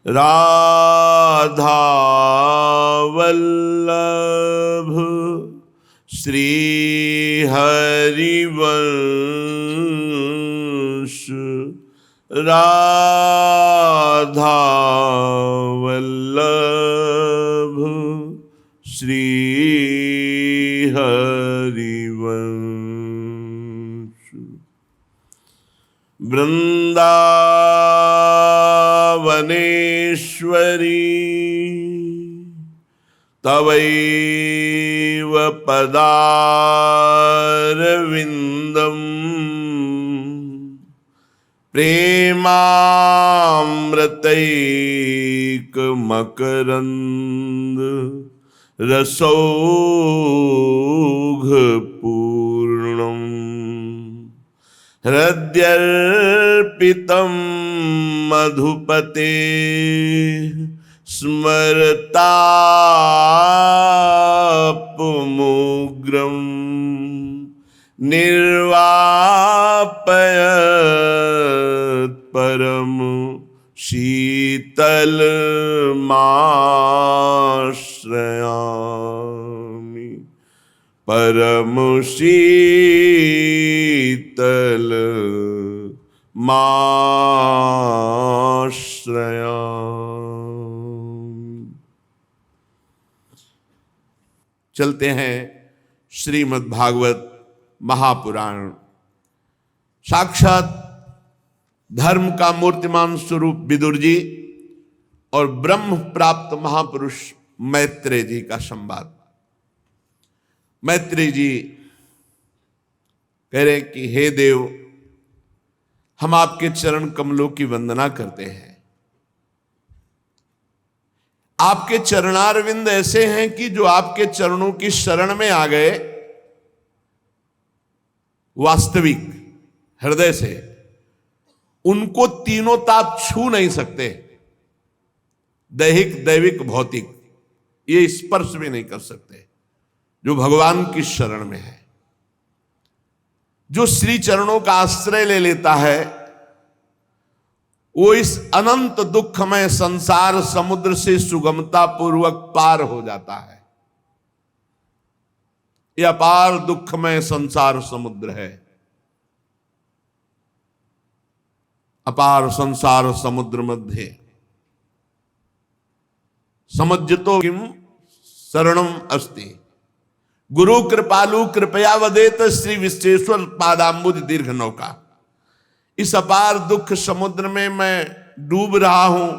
राधा वल्लभ श्री हरिवंश, राधा वल्लभ श्री हरिवंश। वृंदावनेश्वरी तवैव पदारविंदम, प्रेमामृतैक मकरंद रसौघ पूर्णम, हृद्यर्पितं मधुपते स्मरतापमुग्रं, निर्वापयत् परम शीतलमाश्रयामि, परम शीतलमाश्रयामि। चलते हैं श्रीमद् भागवत महापुराण। साक्षात धर्म का मूर्तिमान स्वरूप विदुर जी और ब्रह्म प्राप्त महापुरुष मैत्रेय जी का संवाद। मैत्रेय जी कह रहे कि हे देव, हम आपके चरण कमलों की वंदना करते हैं। आपके चरणारविंद ऐसे हैं कि जो आपके चरणों की शरण में आ गए, वास्तविक हृदय से, उनको तीनों ताप छू नहीं सकते। दैहिक, दैविक, भौतिक, ये स्पर्श भी नहीं कर सकते जो भगवान की शरण में है। जो श्री चरणों का आश्रय ले लेता है, वो इस अनंत दुखमय संसार समुद्र से सुगमता पूर्वक पार हो जाता है। यह अपार दुखमय संसार समुद्र है। अपार संसार समुद्र मध्य समज्जतो किम शरणम अस्ति, गुरु कृपालु कृपया वदेत श्री विश्वेश्वर पादाम्बुज दीर्घ नौका। इस अपार दुख समुद्र में मैं डूब रहा हूं,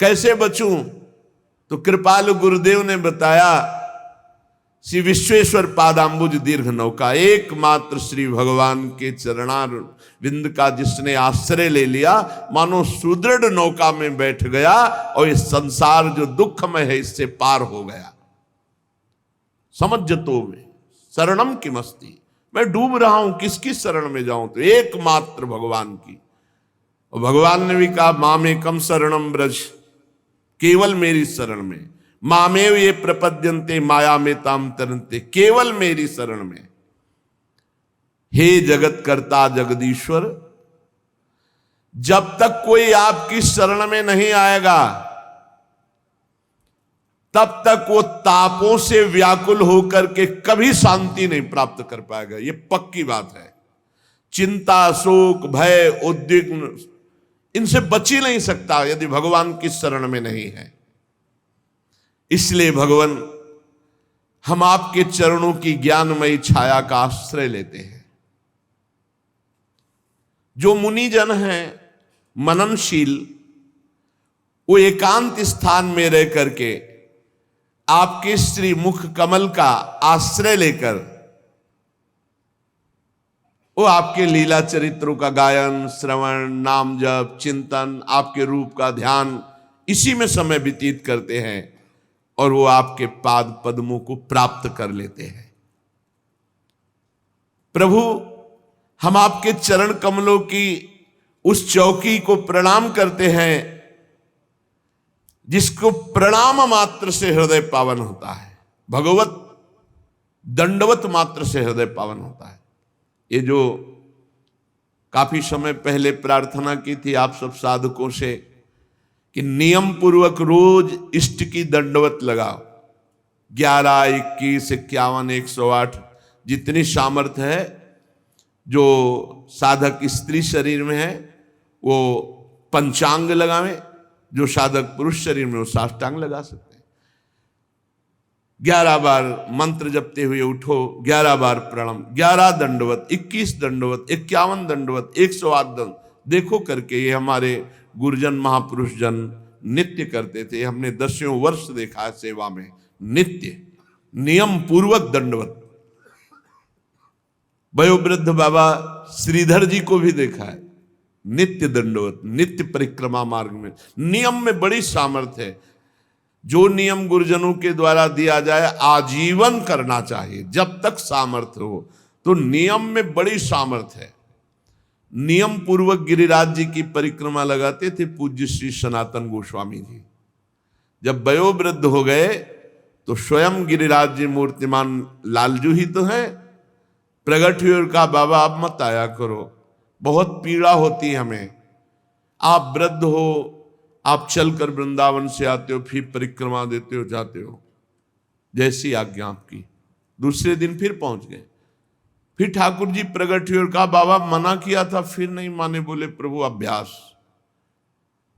कैसे बचूं? तो कृपालु गुरुदेव ने बताया, श्री विश्वेश्वर पादाम्बुज दीर्घ नौका। एकमात्र श्री भगवान के चरणार विंद का जिसने आश्रय ले लिया, मानो सुदृढ़ नौका में बैठ गया और इस संसार जो दुखमय है इससे पार हो गया। समज्जतो में शरणम की मस्ती, मैं डूब रहा हूं, किसकी शरण में जाऊं? तो एकमात्र भगवान की। और भगवान ने भी कहा, मामेकम शरणम ब्रज, केवल मेरी शरण में। मामेव ये प्रपद्यन्ते माया में ताम तरन्ते, केवल मेरी शरण में। हे जगत कर्ता जगदीश्वर, जब तक कोई आपकी शरण में नहीं आएगा, तब तक वो तापों से व्याकुल होकर के कभी शांति नहीं प्राप्त कर पाएगा। ये पक्की बात है। चिंता, शोक, भय, उद्विग्न, इनसे बच ही नहीं सकता यदि भगवान की शरण में नहीं है। इसलिए भगवान, हम आपके चरणों की ज्ञानमयी छाया का आश्रय लेते हैं। जो मुनिजन हैं मननशील, वो एकांत स्थान में रह करके आपके श्री मुख कमल का आश्रय लेकर वो आपके लीला चरित्रों का गायन, श्रवण, नाम जप, चिंतन, आपके रूप का ध्यान, इसी में समय व्यतीत करते हैं और वो आपके पाद पद्मों को प्राप्त कर लेते हैं। प्रभु, हम आपके चरण कमलों की उस चौकी को प्रणाम करते हैं जिसको प्रणाम मात्र से हृदय पावन होता है। भगवत दंडवत मात्र से हृदय पावन होता है। ये जो काफी समय पहले प्रार्थना की थी आप सब साधकों से कि नियम पूर्वक रोज इष्ट की दंडवत लगाओ। 11, 21, 51, 108 जितनी सामर्थ्य है, जो साधक स्त्री शरीर में है वो पंचांग लगावें, जो साधक पुरुष शरीर में वो साष्टांग लगा सकते हैं। 11 बार मंत्र जपते हुए उठो, 11 बार प्रणाम, 11 दंडवत, 21 दंडवत, 51 दंडवत, 108 दंड देखो करके। ये हमारे गुरुजन महापुरुष जन नित्य करते थे। हमने 10 वर्ष देखा है सेवा में, नित्य नियम पूर्वक दंडवत। वयोवृद्ध बाबा श्रीधर जी को भी देखा है नित्य दंडवत, नित्य परिक्रमा मार्ग में। नियम में बड़ी सामर्थ्य है। जो नियम गुरुजनों के द्वारा दिया जाए आजीवन करना चाहिए जब तक सामर्थ्य हो। तो नियम में बड़ी सामर्थ्य है। नियम पूर्वक गिरिराज जी की परिक्रमा लगाते थे पूज्य श्री सनातन गोस्वामी जी। जब वयोवृद्ध हो गए तो स्वयं गिरिराज जी मूर्तिमान लालजू ही तो हैं, प्रगट हुए और कहा बाबा आप मत आया करो, बहुत पीड़ा होती है हमें। आप वृद्ध हो, आप चलकर वृंदावन से आते हो, फिर परिक्रमा देते हो, जाते हो, जैसी आज्ञा आपकी। दूसरे दिन फिर पहुंच गए। फिर ठाकुर जी प्रगट हुए और कहा बाबा मना किया था, फिर नहीं माने। बोले प्रभु अभ्यास,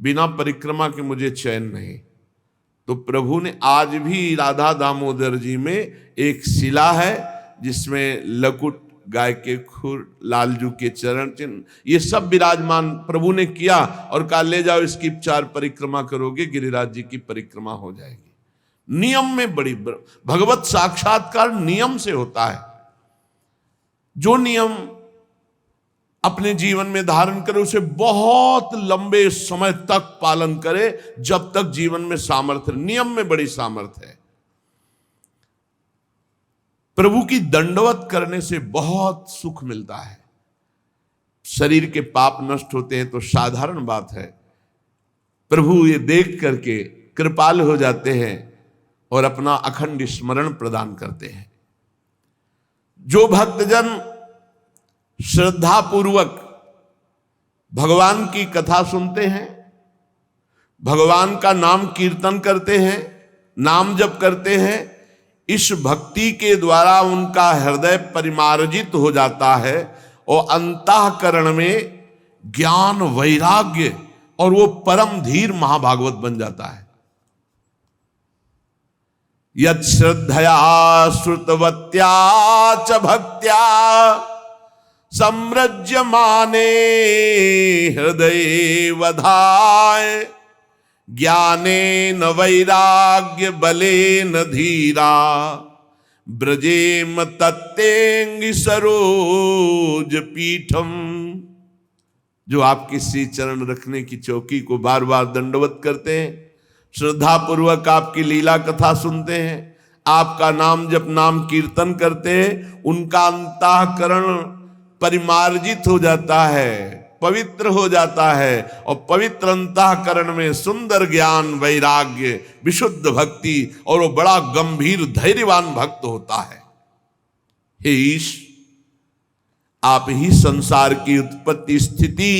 बिना परिक्रमा के मुझे चैन नहीं। तो प्रभु ने आज भी राधा दामोदर जी में एक शिला है जिसमें लकुट, गाय के खुर, लालजू के चरण चिन्ह, ये सब विराजमान प्रभु ने किया और कहा ले जाओ इसकी 4 परिक्रमा करोगे, गिरिराज जी की परिक्रमा हो जाएगी। नियम में बड़ी भगवत साक्षात्कार नियम से होता है। जो नियम अपने जीवन में धारण करे उसे बहुत लंबे समय तक पालन करे जब तक जीवन में सामर्थ्य। नियम में बड़ी सामर्थ्य है। प्रभु की दंडवत करने से बहुत सुख मिलता है। शरीर के पाप नष्ट होते हैं तो साधारण बात है। प्रभु ये देख करके कृपाल हो जाते हैं और अपना अखंड स्मरण प्रदान करते हैं। जो भक्तजन श्रद्धा पूर्वक भगवान की कथा सुनते हैं, भगवान का नाम कीर्तन करते हैं, नाम जप करते हैं, इस भक्ति के द्वारा उनका हृदय परिमार्जित हो जाता है और अंतःकरण में ज्ञान, वैराग्य और वो परम धीर महाभागवत बन जाता है। यत् श्रद्धया श्रुतवत्या च भक्त्या सम्रज्यमाने हृदये वधाय ज्ञानेन वैराग्य बलेन धीरा ब्रजेम तत्तेंगि सरोज पीठम। जो आपके श्री चरण रखने की चौकी को बार बार दंडवत करते हैं, श्रद्धा पूर्वक आपकी लीला कथा सुनते हैं, आपका नाम जप, नाम कीर्तन करते हैं, उनका अंतःकरण परिमार्जित हो जाता है, पवित्र हो जाता है और पवित्र अंतःकरण में सुंदर ज्ञान, वैराग्य, विशुद्ध भक्ति और वो बड़ा गंभीर धैर्यवान भक्त होता है। हे ईश, आप ही संसार की उत्पत्ति, स्थिति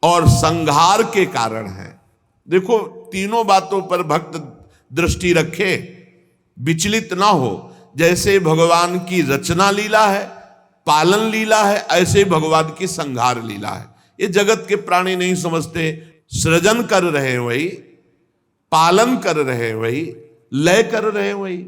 और संहार के कारण हैं। देखो तीनों बातों पर भक्त दृष्टि रखे, विचलित ना हो। जैसे भगवान की रचना लीला है, पालन लीला है, ऐसे भगवान की संहार लीला है। ये जगत के प्राणी नहीं समझते। सृजन कर रहे हैं वही, पालन कर रहे हैं वही, लय कर रहे हैं वही,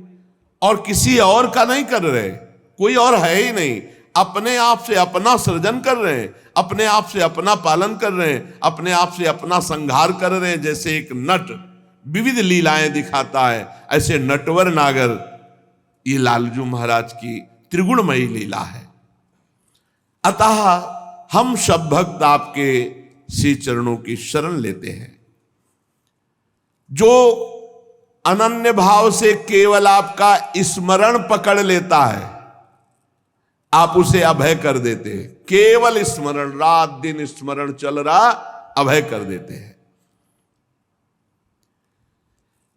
और किसी और का नहीं कर रहे। कोई और है ही नहीं। अपने आप से अपना सृजन कर रहे हैं, अपने आप से अपना पालन कर रहे हैं, अपने आप से अपना संहार कर रहे हैं। जैसे एक नट विविध लीलाएं दिखाता है, ऐसे नटवर नागर ये लालजू महाराज की त्रिगुणमयी लीला है। अतः हम सब भक्त आपके श्री चरणों की शरण लेते हैं। जो अनन्य भाव से केवल आपका स्मरण पकड़ लेता है, आप उसे अभय कर देते हैं। केवल स्मरण, रात दिन स्मरण चल रहा, अभय कर देते हैं।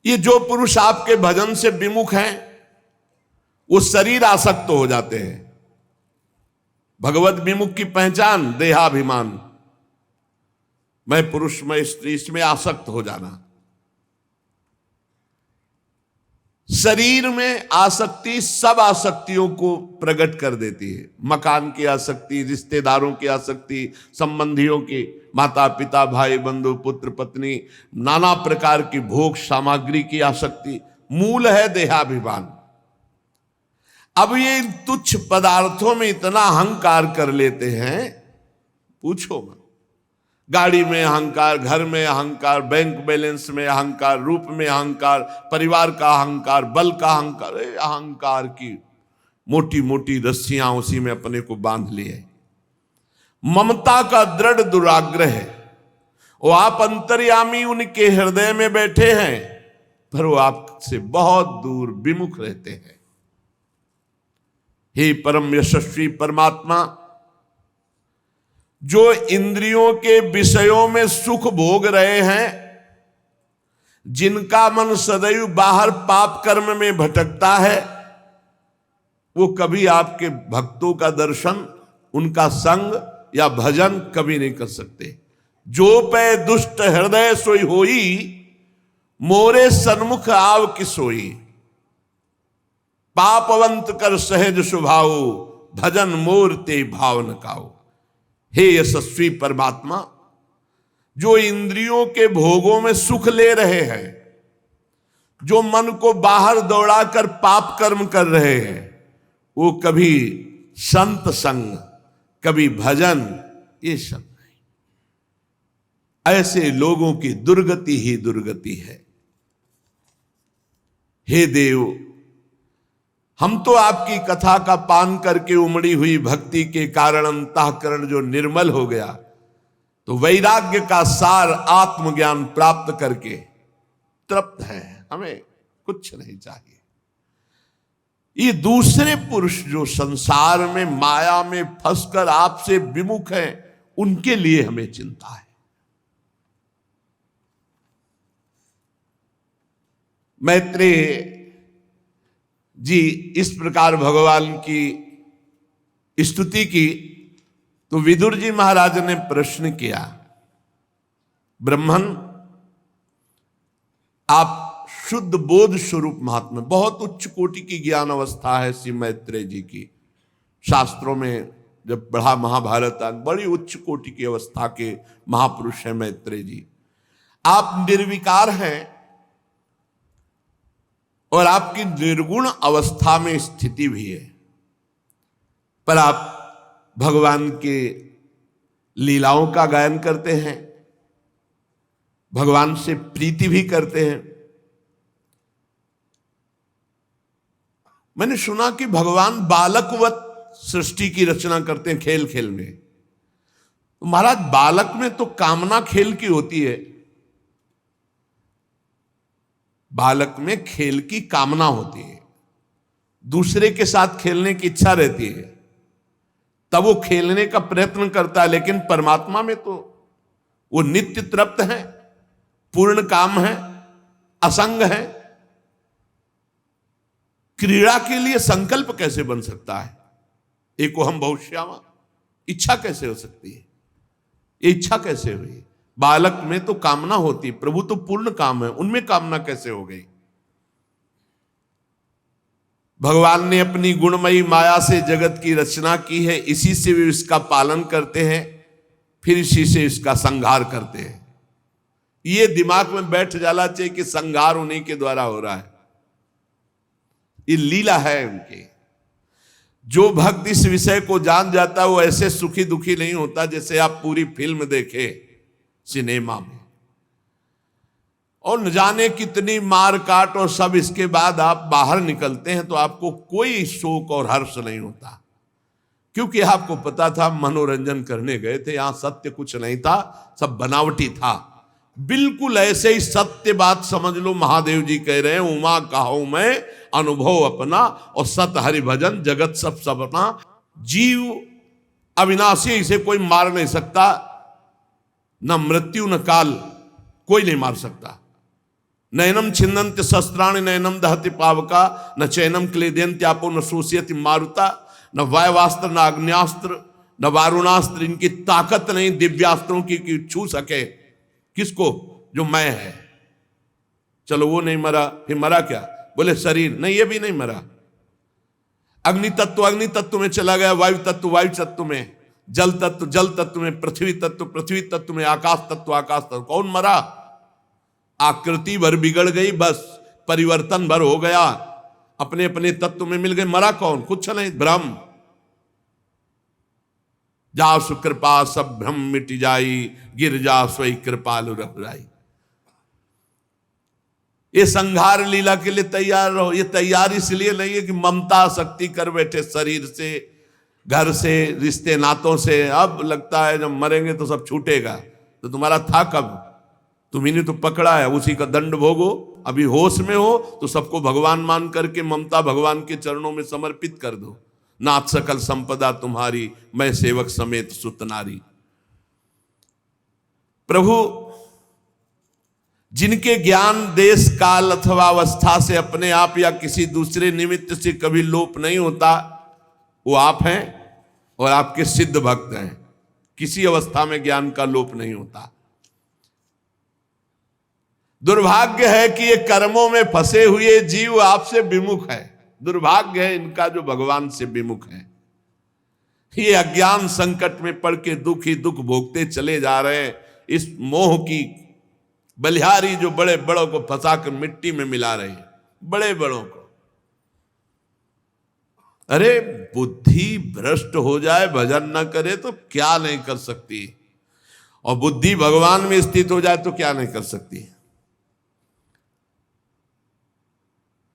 ये जो पुरुष आपके भजन से विमुख हैं वो शरीर आसक्त हो जाते हैं। भगवत विमुख की पहचान देहाभिमान, मैं पुरुष मैं स्त्री, इसमें आसक्त हो जाना। शरीर में आसक्ति सब आसक्तियों को प्रकट कर देती है। मकान की आसक्ति, रिश्तेदारों की आसक्ति, संबंधियों की, माता पिता भाई बंधु पुत्र पत्नी, नाना प्रकार की भोग सामग्री की आसक्ति, मूल है देहाभिमान। अब ये तुच्छ पदार्थों में इतना अहंकार कर लेते हैं, पूछो मत। गाड़ी में अहंकार, घर में अहंकार, बैंक बैलेंस में अहंकार, रूप में अहंकार, परिवार का अहंकार, बल का अहंकार, अहंकार की मोटी मोटी रस्सियां उसी में अपने को बांध लिए। ममता का दृढ़ दुराग्रह है। वो आप अंतर्यामी उनके हृदय में बैठे हैं, पर वो आपसे बहुत दूर विमुख रहते हैं। हे परम यशस्वी परमात्मा, जो इंद्रियों के विषयों में सुख भोग रहे हैं, जिनका मन सदैव बाहर पाप कर्म में भटकता है, वो कभी आपके भक्तों का दर्शन, उनका संग या भजन कभी नहीं कर सकते। जो पै दुष्ट हृदय सोई होई, मोरे सन्मुख आव की सोई। पापवंत कर सहज स्वभाव, भजन मोर ते भाव न काओ। हे यशस्वी परमात्मा, जो इंद्रियों के भोगों में सुख ले रहे हैं, जो मन को बाहर दौड़ाकर पाप कर्म कर रहे हैं, वो कभी संत संग, कभी भजन, ये सब नहीं। ऐसे लोगों की दुर्गति ही दुर्गति है। हे देव, हम तो आपकी कथा का पान करके उमड़ी हुई भक्ति के कारण अंतःकरण जो निर्मल हो गया, तो वैराग्य का सार आत्मज्ञान प्राप्त करके तृप्त है, हमें कुछ नहीं चाहिए। ये दूसरे पुरुष जो संसार में माया में फंसकर आपसे विमुख हैं, उनके लिए हमें चिंता है। मैत्रेय जी इस प्रकार भगवान की स्तुति की, तो विदुर जी महाराज ने प्रश्न किया, ब्रह्मन, आप शुद्ध बोध स्वरूप महात्मा, बहुत उच्च कोटि की ज्ञान अवस्था है श्री मैत्रेय जी की। शास्त्रों में जब पढ़ा महाभारत, बड़ी उच्च कोटि की अवस्था के महापुरुष हैं मैत्रेय जी। आप निर्विकार हैं और आपकी निर्गुण अवस्था में स्थिति भी है, पर आप भगवान के लीलाओं का गायन करते हैं, भगवान से प्रीति भी करते हैं। मैंने सुना कि भगवान बालकवत सृष्टि की रचना करते हैं खेल खेल में। तो महाराज, बालक में तो कामना खेल की होती है, बालक में खेल की कामना होती है, दूसरे के साथ खेलने की इच्छा रहती है, तब वो खेलने का प्रयत्न करता है। लेकिन परमात्मा में तो वो नित्य तृप्त है, पूर्ण काम है, असंग है। क्रीड़ा के लिए संकल्प कैसे बन सकता है? एको हम बहुश्यामा, इच्छा कैसे हो सकती है? ये इच्छा कैसे हुई? बालक में तो कामना होती, प्रभु तो पूर्ण काम है, उनमें कामना कैसे हो गई? भगवान ने अपनी गुणमयी माया से जगत की रचना की है, इसी से वे इसका पालन करते हैं, फिर इसी से इसका संहार करते हैं। ये दिमाग में बैठ जाना चाहिए कि संहार उन्हीं के द्वारा हो रहा है, ये लीला है उनकी। जो भक्त इस विषय को जान जाता है, वो ऐसे सुखी दुखी नहीं होता जैसे आप पूरी फिल्म देखे सिनेमा में, और न जाने कितनी मार काट और सब, इसके बाद आप बाहर निकलते हैं तो आपको कोई शोक और हर्ष नहीं होता, क्योंकि आपको पता था मनोरंजन करने गए थे, यहां सत्य कुछ नहीं था, सब बनावटी था। बिल्कुल ऐसे ही सत्य बात समझ लो, महादेव जी कह रहे हैं, उमा कहो मैं अनुभव अपना, और सत हरि भजन जगत सब सपना। जीव अविनाशी, इसे कोई मार नहीं सकता, न मृत्यु न काल, कोई नहीं मार सकता। नयनम छिन्नन्ति शस्त्राणि नयनम दहति पावका, न चैनम क्लेदयन्ति आपो न शोषयति मारुता, न वायवास्त्र न अग्न्यास्त्र न वारुणास्त्र, इनकी ताकत नहीं दिव्यास्त्रों की कि छू सके किसको, जो मैं है। चलो वो नहीं मरा, फिर मरा क्या, बोले शरीर, नहीं ये भी नहीं मरा। अग्नि तत्व में चला गया, वायु तत्व में, जल तत्व में, पृथ्वी तत्व में, आकाश तत्व। कौन मरा? आकृति भर बिगड़ गई, बस परिवर्तन भर हो गया, अपने अपने तत्व में मिल गए। मरा कौन? कुछ नहीं, ब्रह्म। जा सुकृपा सब भ्रम मिट जाई, गिर जा सोई कृपालु रघुराई। ये संहार लीला के लिए तैयार रहो। ये तैयार इसलिए नहीं है कि ममता शक्ति कर बैठे शरीर से, घर से, रिश्ते नातों से। अब लगता है जब मरेंगे तो सब छूटेगा, तो तुम्हारा था कब? तुम्ही ने तो पकड़ा है, उसी का दंड भोगो। अभी होश में हो तो सबको भगवान मान करके ममता भगवान के चरणों में समर्पित कर दो। नाथ सकल संपदा तुम्हारी, मैं सेवक समेत सुत नारी। प्रभु जिनके ज्ञान देश काल अथवा अवस्था से अपने आप या किसी दूसरे निमित्त से कभी लोप नहीं होता, वो आप हैं और आपके सिद्ध भक्त हैं। किसी अवस्था में ज्ञान का लोप नहीं होता। दुर्भाग्य है कि ये कर्मों में फंसे हुए जीव आपसे विमुख है। दुर्भाग्य है इनका जो भगवान से विमुख है। ये अज्ञान संकट में पड़ के दुख ही दुख भोगते चले जा रहे हैं। इस मोह की बलिहारी जो बड़े बड़ों को फंसाकर मिट्टी में मिला रही है, बड़े बड़ों को। अरे बुद्धि भ्रष्ट हो जाए, भजन न करे तो क्या नहीं कर सकती, और बुद्धि भगवान में स्थित हो जाए तो क्या नहीं कर सकती।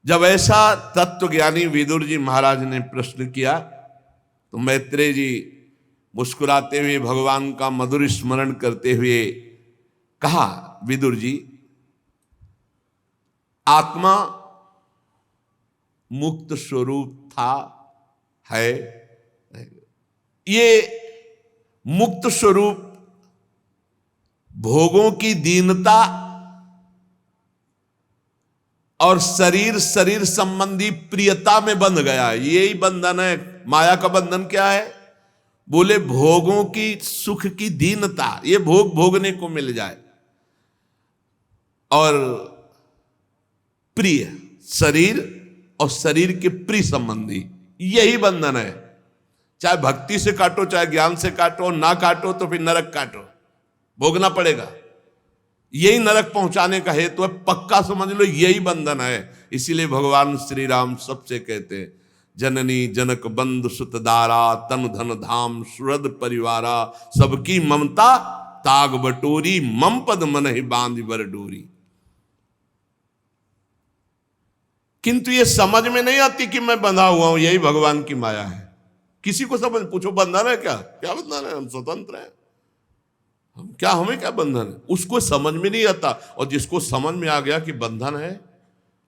जब ऐसा तत्वज्ञानी विदुर जी महाराज ने प्रश्न किया तो मैत्रेय जी मुस्कुराते हुए भगवान का मधुर स्मरण करते हुए कहा, विदुर जी, आत्मा मुक्त स्वरूप था, है। ये मुक्त स्वरूप भोगों की दीनता और शरीर संबंधी प्रियता में बंध गया है। यही बंधन है। माया का बंधन क्या है? बोले भोगों की, सुख की दीनता, ये भोग भोगने को मिल जाए, और प्रिय शरीर और शरीर के प्रिय संबंधी, यही बंधन है। चाहे भक्ति से काटो, चाहे ज्ञान से काटो, ना काटो तो फिर नरक काटो, भोगना पड़ेगा। यही नरक पहुंचाने का हेतु है, पक्का समझ लो, यही बंधन है। इसीलिए भगवान श्री राम सबसे कहते हैं, जननी जनक बंधु सुतदारा, तन धन धाम सुहृद परिवारा, सबकी ममता ताग बटोरी, मम पद मन ही बांध बर डोरी। किंतु ये समझ में नहीं आती कि मैं बंधा हुआ हूं, यही भगवान की माया है। किसी को समझ, पूछो बंधन है क्या? क्या बंधन है? हम स्वतंत्र हैं, हम क्या, हमें क्या बंधन है? उसको समझ में नहीं आता। और जिसको समझ में आ गया कि बंधन है,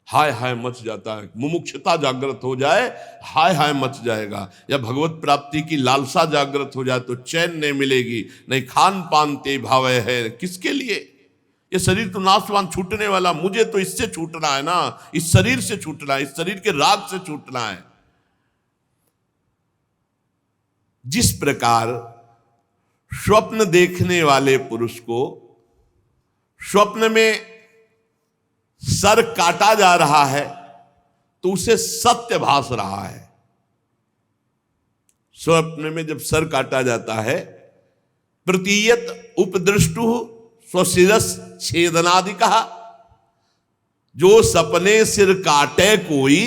हाय हाय मच जाता है। मुमुक्षुता जागृत हो जाए, हाय हाय मच जाएगा। या भगवत प्राप्ति की लालसा जागृत हो जाए तो चैन नहीं मिलेगी। नहीं खान पान ते भावे है, किसके लिए? ये शरीर तो नाशवान, छूटने वाला, मुझे तो इससे छूटना है ना, इस शरीर से छूटना है, इस शरीर के राग से छूटना है। जिस प्रकार स्वप्न देखने वाले पुरुष को स्वप्न में सर काटा जा रहा है तो उसे सत्य भास रहा है। स्वप्न में जब सर काटा जाता है, प्रतीयत उपदृष्टु स्वशिरस छेदनादि कहा, जो सपने सिर काटे कोई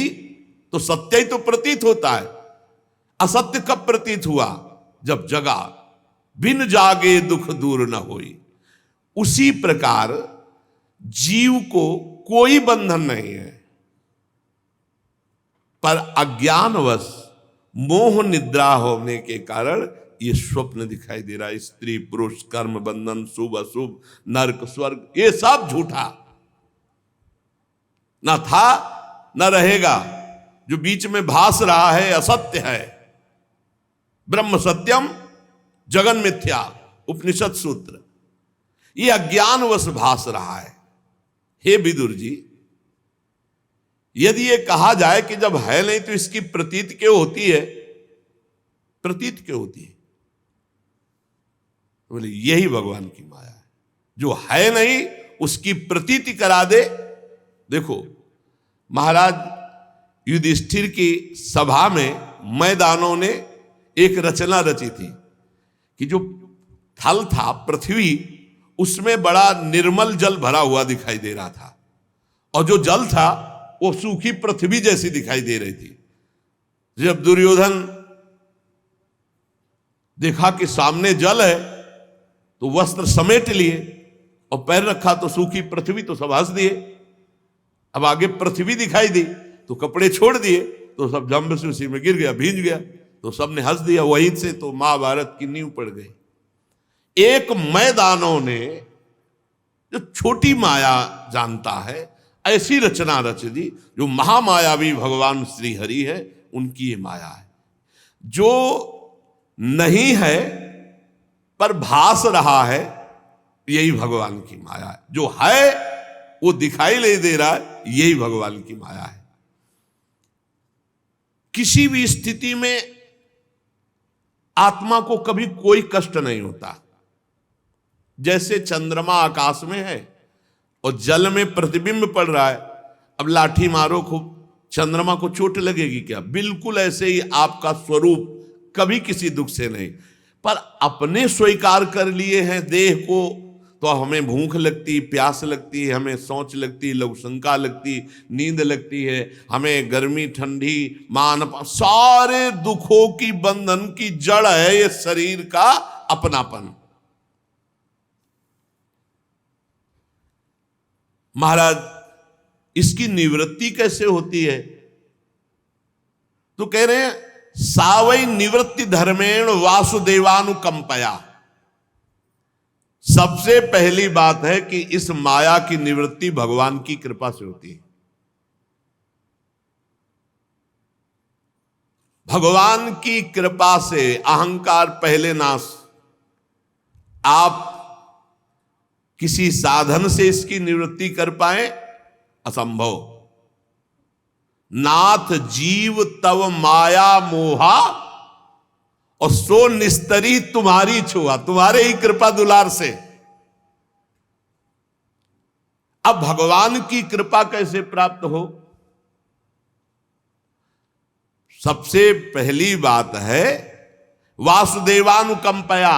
तो सत्य ही तो प्रतीत होता है। असत्य कब प्रतीत हुआ? जब जगा, बिन जागे दुख दूर न होई। उसी प्रकार जीव को कोई बंधन नहीं है, पर अज्ञानवश मोह निद्रा होने के कारण ये स्वप्न दिखाई दे रहा है। स्त्री पुरुष, कर्म बंधन, शुभ अशुभ, नरक स्वर्ग, ये सब झूठा, ना था न रहेगा। जो बीच में भास रहा है असत्य है। ब्रह्म सत्यम जगन मिथ्या, उपनिषद सूत्र। ये अज्ञानवश भास रहा है। हे विदुर जी, यदि ये कहा जाए कि जब है नहीं तो इसकी प्रतीत क्यों होती है? प्रतीत क्यों होती है? बोले यही भगवान की माया है, जो है नहीं उसकी प्रतीति करा दे। देखो महाराज युधिष्ठिर की सभा में मैदानों ने एक रचना रची थी कि जो थल था पृथ्वी, उसमें बड़ा निर्मल जल भरा हुआ दिखाई दे रहा था, और जो जल था वो सूखी पृथ्वी जैसी दिखाई दे रही थी। जब दुर्योधन देखा कि सामने जल है तो वस्त्र समेट लिए और पैर रखा तो सूखी पृथ्वी, तो सब हंस दिए। अब आगे पृथ्वी दिखाई दी तो कपड़े छोड़ दिए तो सब जंब से उसी में गिर गया, भींज गया, तो सबने हंस दिया। वहीं से तो महाभारत की नींव पड़ गई। एक मैदानों ने जो छोटी माया जानता है ऐसी रचना रच दी, जो महामायावी भगवान श्री हरि है उनकी ये माया है। जो नहीं है पर भास रहा है यही भगवान की माया है, जो है वो दिखाई नहीं दे रहा है यही भगवान की माया है। किसी भी स्थिति में आत्मा को कभी कोई कष्ट नहीं होता। जैसे चंद्रमा आकाश में है और जल में प्रतिबिंब पड़ रहा है, अब लाठी मारो खूब, चंद्रमा को चोट लगेगी क्या? बिल्कुल ऐसे ही आपका स्वरूप कभी किसी दुख से नहीं, पर अपने स्वीकार कर लिए हैं देह को, तो हमें भूख लगती, प्यास लगती है, हमें सोच लगती, लघुशंका लगती, नींद लगती है, हमें गर्मी ठंडी मान, सारे दुखों की बंधन की जड़ है ये शरीर का अपनापन। महाराज इसकी निवृत्ति कैसे होती है? तो कह रहे हैं सावई निवृत्ति धर्मेण वासुदेवानुकंपया। सबसे पहली बात है कि इस माया की निवृत्ति भगवान की कृपा से होती है। भगवान की कृपा से अहंकार पहले नाश। आप किसी साधन से इसकी निवृत्ति कर पाए? असंभव। नाथ जीव तव माया मोहा और सो निस्तरी तुम्हारी छुआ, तुम्हारे ही कृपा दुलार से। अब भगवान की कृपा कैसे प्राप्त हो? सबसे पहली बात है वासुदेवानुकंपया।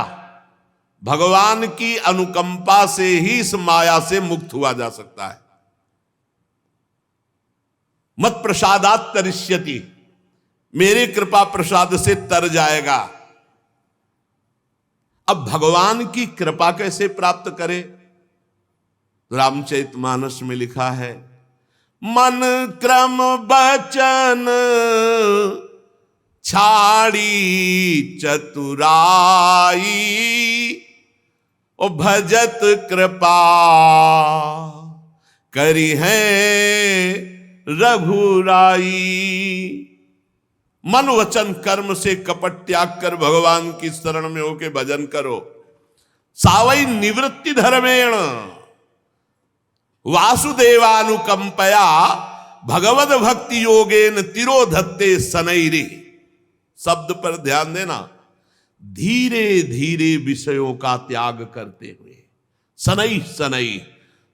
भगवान की अनुकंपा से ही इस माया से मुक्त हुआ जा सकता है। मत प्रसादात तरिष्यति, मेरे कृपा प्रसाद से तर जाएगा। अब भगवान की कृपा कैसे प्राप्त करे? रामचरितमानस में लिखा है, मन क्रम बचन छाड़ी चतुराई ओ भजत कृपा करी है रघुराई। मन वचन कर्म से कपट त्याग कर भगवान की शरण में होके भजन करो। सावई निवृत्ति धर्मेण वासुदेवानुकंपया भगवद भक्ति योगेन तिरोधत्ते सनैरे। शब्द पर ध्यान देना, धीरे धीरे विषयों का त्याग करते हुए। सनई सनई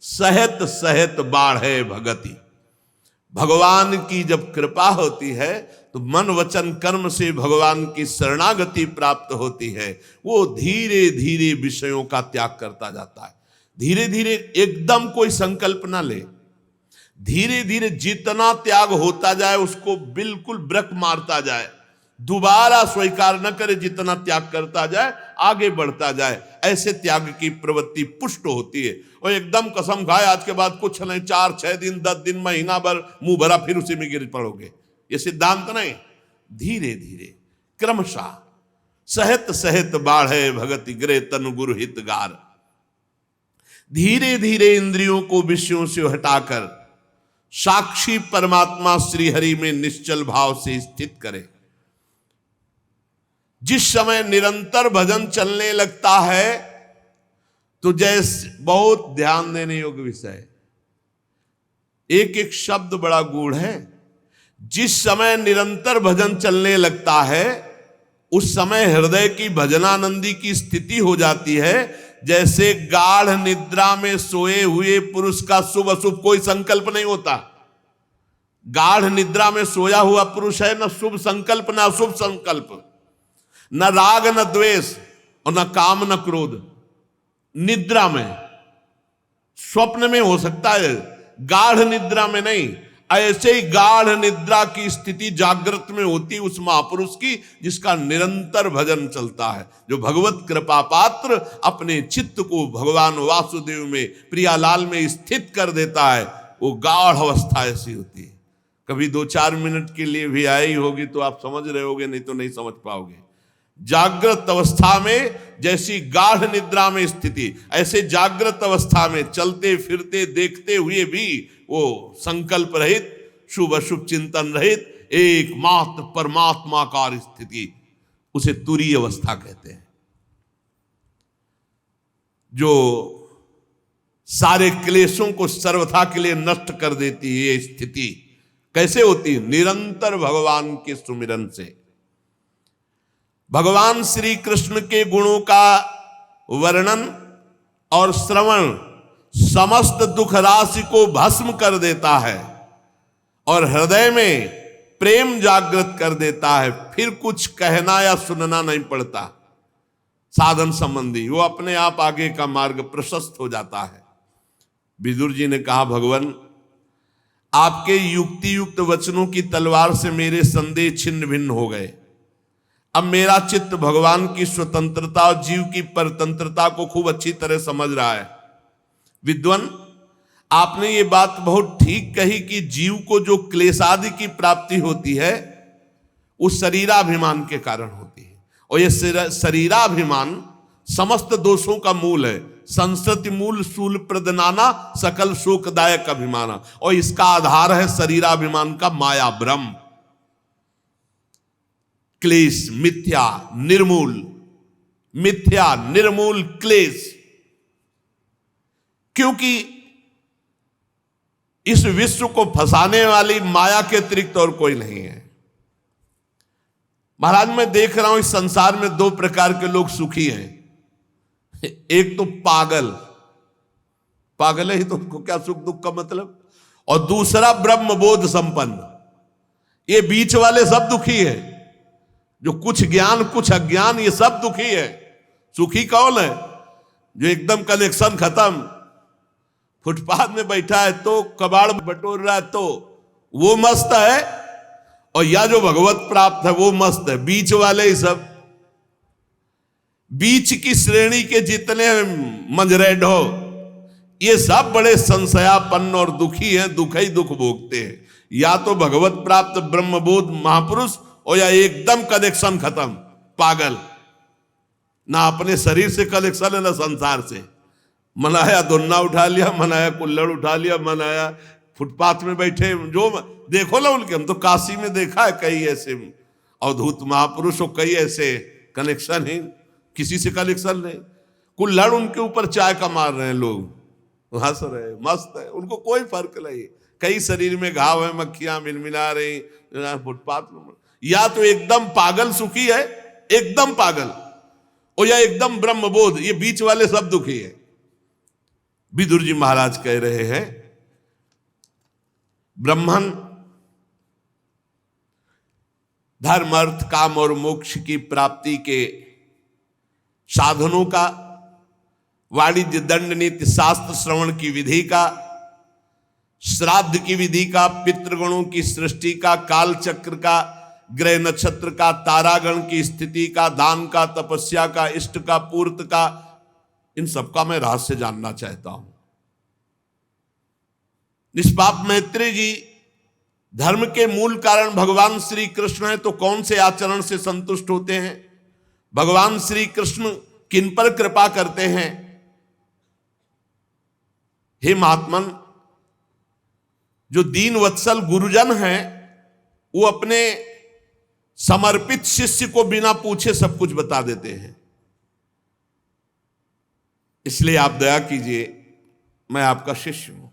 सहत सहत बाढ़े भगति। भगवान की जब कृपा होती है तो मन वचन कर्म से भगवान की शरणागति प्राप्त होती है। वो धीरे धीरे विषयों का त्याग करता जाता है। धीरे धीरे एकदम कोई संकल्प ना ले, धीरे धीरे जितना त्याग होता जाए उसको बिल्कुल ब्रेक मारता जाए, दोबारा स्वीकार न करे, जितना त्याग करता जाए आगे बढ़ता जाए। ऐसे त्याग की प्रवृत्ति पुष्ट होती है। और एकदम कसम खाए आज के बाद कुछ नहीं, 4-6 दिन 10 दिन महीना भर मुंह भरा फिर उसी में गिर पड़ोगे, ये सिद्धांत नहीं। धीरे धीरे क्रमशः सहत सहत बाढ़े भगति गिरे तनु गुरु हितगार। धीरे धीरे इंद्रियों को विषयों से हटाकर साक्षी परमात्मा श्री हरि में निश्चल भाव से स्थित करे। जिस समय निरंतर भजन चलने लगता है तो जैसे बहुत ध्यान देने योग्य विषय, एक एक शब्द बड़ा गूढ़ है। जिस समय निरंतर भजन चलने लगता है उस समय हृदय की भजनानंदी की स्थिति हो जाती है जैसे गाढ़ निद्रा में सोए हुए पुरुष का शुभ अशुभ कोई संकल्प नहीं होता। गाढ़ निद्रा में सोया हुआ पुरुष है, न शुभ संकल्प न अशुभ संकल्प, न राग न द्वेष और न काम न क्रोध। निद्रा में, स्वप्न में हो सकता है, गाढ़ निद्रा में नहीं। ऐसे ही गाढ़ निद्रा की स्थिति जागृत में होती उस महापुरुष की जिसका निरंतर भजन चलता है, जो भगवत कृपा पात्र अपने चित्त को भगवान वासुदेव में, प्रियालाल में स्थित कर देता है। वो गाढ़ अवस्था ऐसी होती है। कभी 2-4 मिनट के लिए भी आई होगी तो आप समझ रहे होगे, नहीं तो नहीं समझ पाओगे। जागृत अवस्था में जैसी गाढ़ निद्रा में स्थिति, ऐसे जागृत अवस्था में चलते फिरते देखते हुए भी वो संकल्प रहित, शुभ अशुभ चिंतन रहित एकमात्र परमात्माकार स्थिति, उसे तुरीय अवस्था कहते हैं। जो सारे क्लेशों को सर्वथा के लिए नष्ट कर देती है। ये स्थिति कैसे होती है? निरंतर भगवान के सुमिरन से। भगवान श्री कृष्ण के गुणों का वर्णन और श्रवण समस्त दुख राशि को भस्म कर देता है और हृदय में प्रेम जागृत कर देता है। फिर कुछ कहना या सुनना नहीं पड़ता साधन संबंधी, वो अपने आप आगे का मार्ग प्रशस्त हो जाता है। विदुर जी ने कहा, भगवान आपके युक्ति युक्त वचनों की तलवार से मेरे संदेह छिन्न भिन्न हो गए। अब मेरा चित्त भगवान की स्वतंत्रता और जीव की परतंत्रता को खूब अच्छी तरह समझ रहा है। विद्वान, आपने ये बात बहुत ठीक कही कि जीव को जो क्लेशादि की प्राप्ति होती है उस शरीराभिमान के कारण होती है, और ये शरीराभिमान समस्त दोषों का मूल है। संस्कृति मूल शूल प्रदनाना सकल शोकदायक अभिमाना, और इसका आधार है शरीराभिमान का माया भ्रम। क्लेश मिथ्या निर्मूल, मिथ्या निर्मूल क्लेश, क्योंकि इस विश्व को फंसाने वाली माया के अतिरिक्त और कोई नहीं है। महाराज, मैं देख रहा हूं इस संसार में 2 प्रकार के लोग सुखी हैं। एक तो पागल, पागल है ही तो उसको क्या सुख दुख का मतलब, और दूसरा ब्रह्मबोध संपन्न। ये बीच वाले सब दुखी है, जो कुछ ज्ञान कुछ अज्ञान, ये सब दुखी है। सुखी कौन है? जो एकदम कनेक्शन खत्म, फुटपाथ में बैठा है तो कबाड़ बटोर रहा है तो वो मस्त है, और या जो भगवत प्राप्त है वो मस्त है। बीच वाले ही सब, बीच की श्रेणी के जितने मंजरेड हो, ये सब बड़े संशयापन्न और दुखी हैं, दुख ही दुख भोगते हैं। या तो भगवत प्राप्त ब्रह्मबोध महापुरुष, और या एकदम कनेक्शन खत्म पागल, ना अपने शरीर से कनेक्शन है ना संसार से। मनाया धुन्ना उठा लिया, मनाया कुल्लड़ उठा लिया, मनाया फुटपाथ में बैठे, जो देखो ना उनके, हम तो काशी में देखा है कई ऐसे अवधूत महापुरुष और कई ऐसे कनेक्शन है, किसी से कनेक्शन नहीं। कुल्लड़ उनके ऊपर चाय का मार रहे हैं लोग, हंस रहे, मस्त है, उनको कोई फर्क नहीं। कई शरीर में घाव है, मक्खियां मिलमिला रही फुटपाथ में। या तो एकदम पागल सुखी है, एकदम पागल, और या एकदम ब्रह्मबोध, ये बीच वाले सब दुखी है। विदुर जी महाराज कह रहे हैं, ब्रह्मन धर्म अर्थ काम और मोक्ष की प्राप्ति के साधनों का, वाणिज्य दंड नीति शास्त्र श्रवण की विधि का, श्राद्ध की विधि का, पितृगणों की सृष्टि का, काल चक्र का, ग्रह नक्षत्र का, तारागण की स्थिति का, दान का, तपस्या का, इष्ट का, पूर्त का, इन सबका मैं रहस्य जानना चाहता हूं। निष्पाप मैत्री जी, धर्म के मूल कारण भगवान श्री कृष्ण है, तो कौन से आचरण से संतुष्ट होते हैं? भगवान श्री कृष्ण किन पर कृपा करते हैं? हे महात्मन, जो दीन वत्सल गुरुजन हैं, वो अपने समर्पित शिष्य को बिना पूछे सब कुछ बता देते हैं। इसलिए आप दया कीजिए, मैं आपका शिष्य हूं,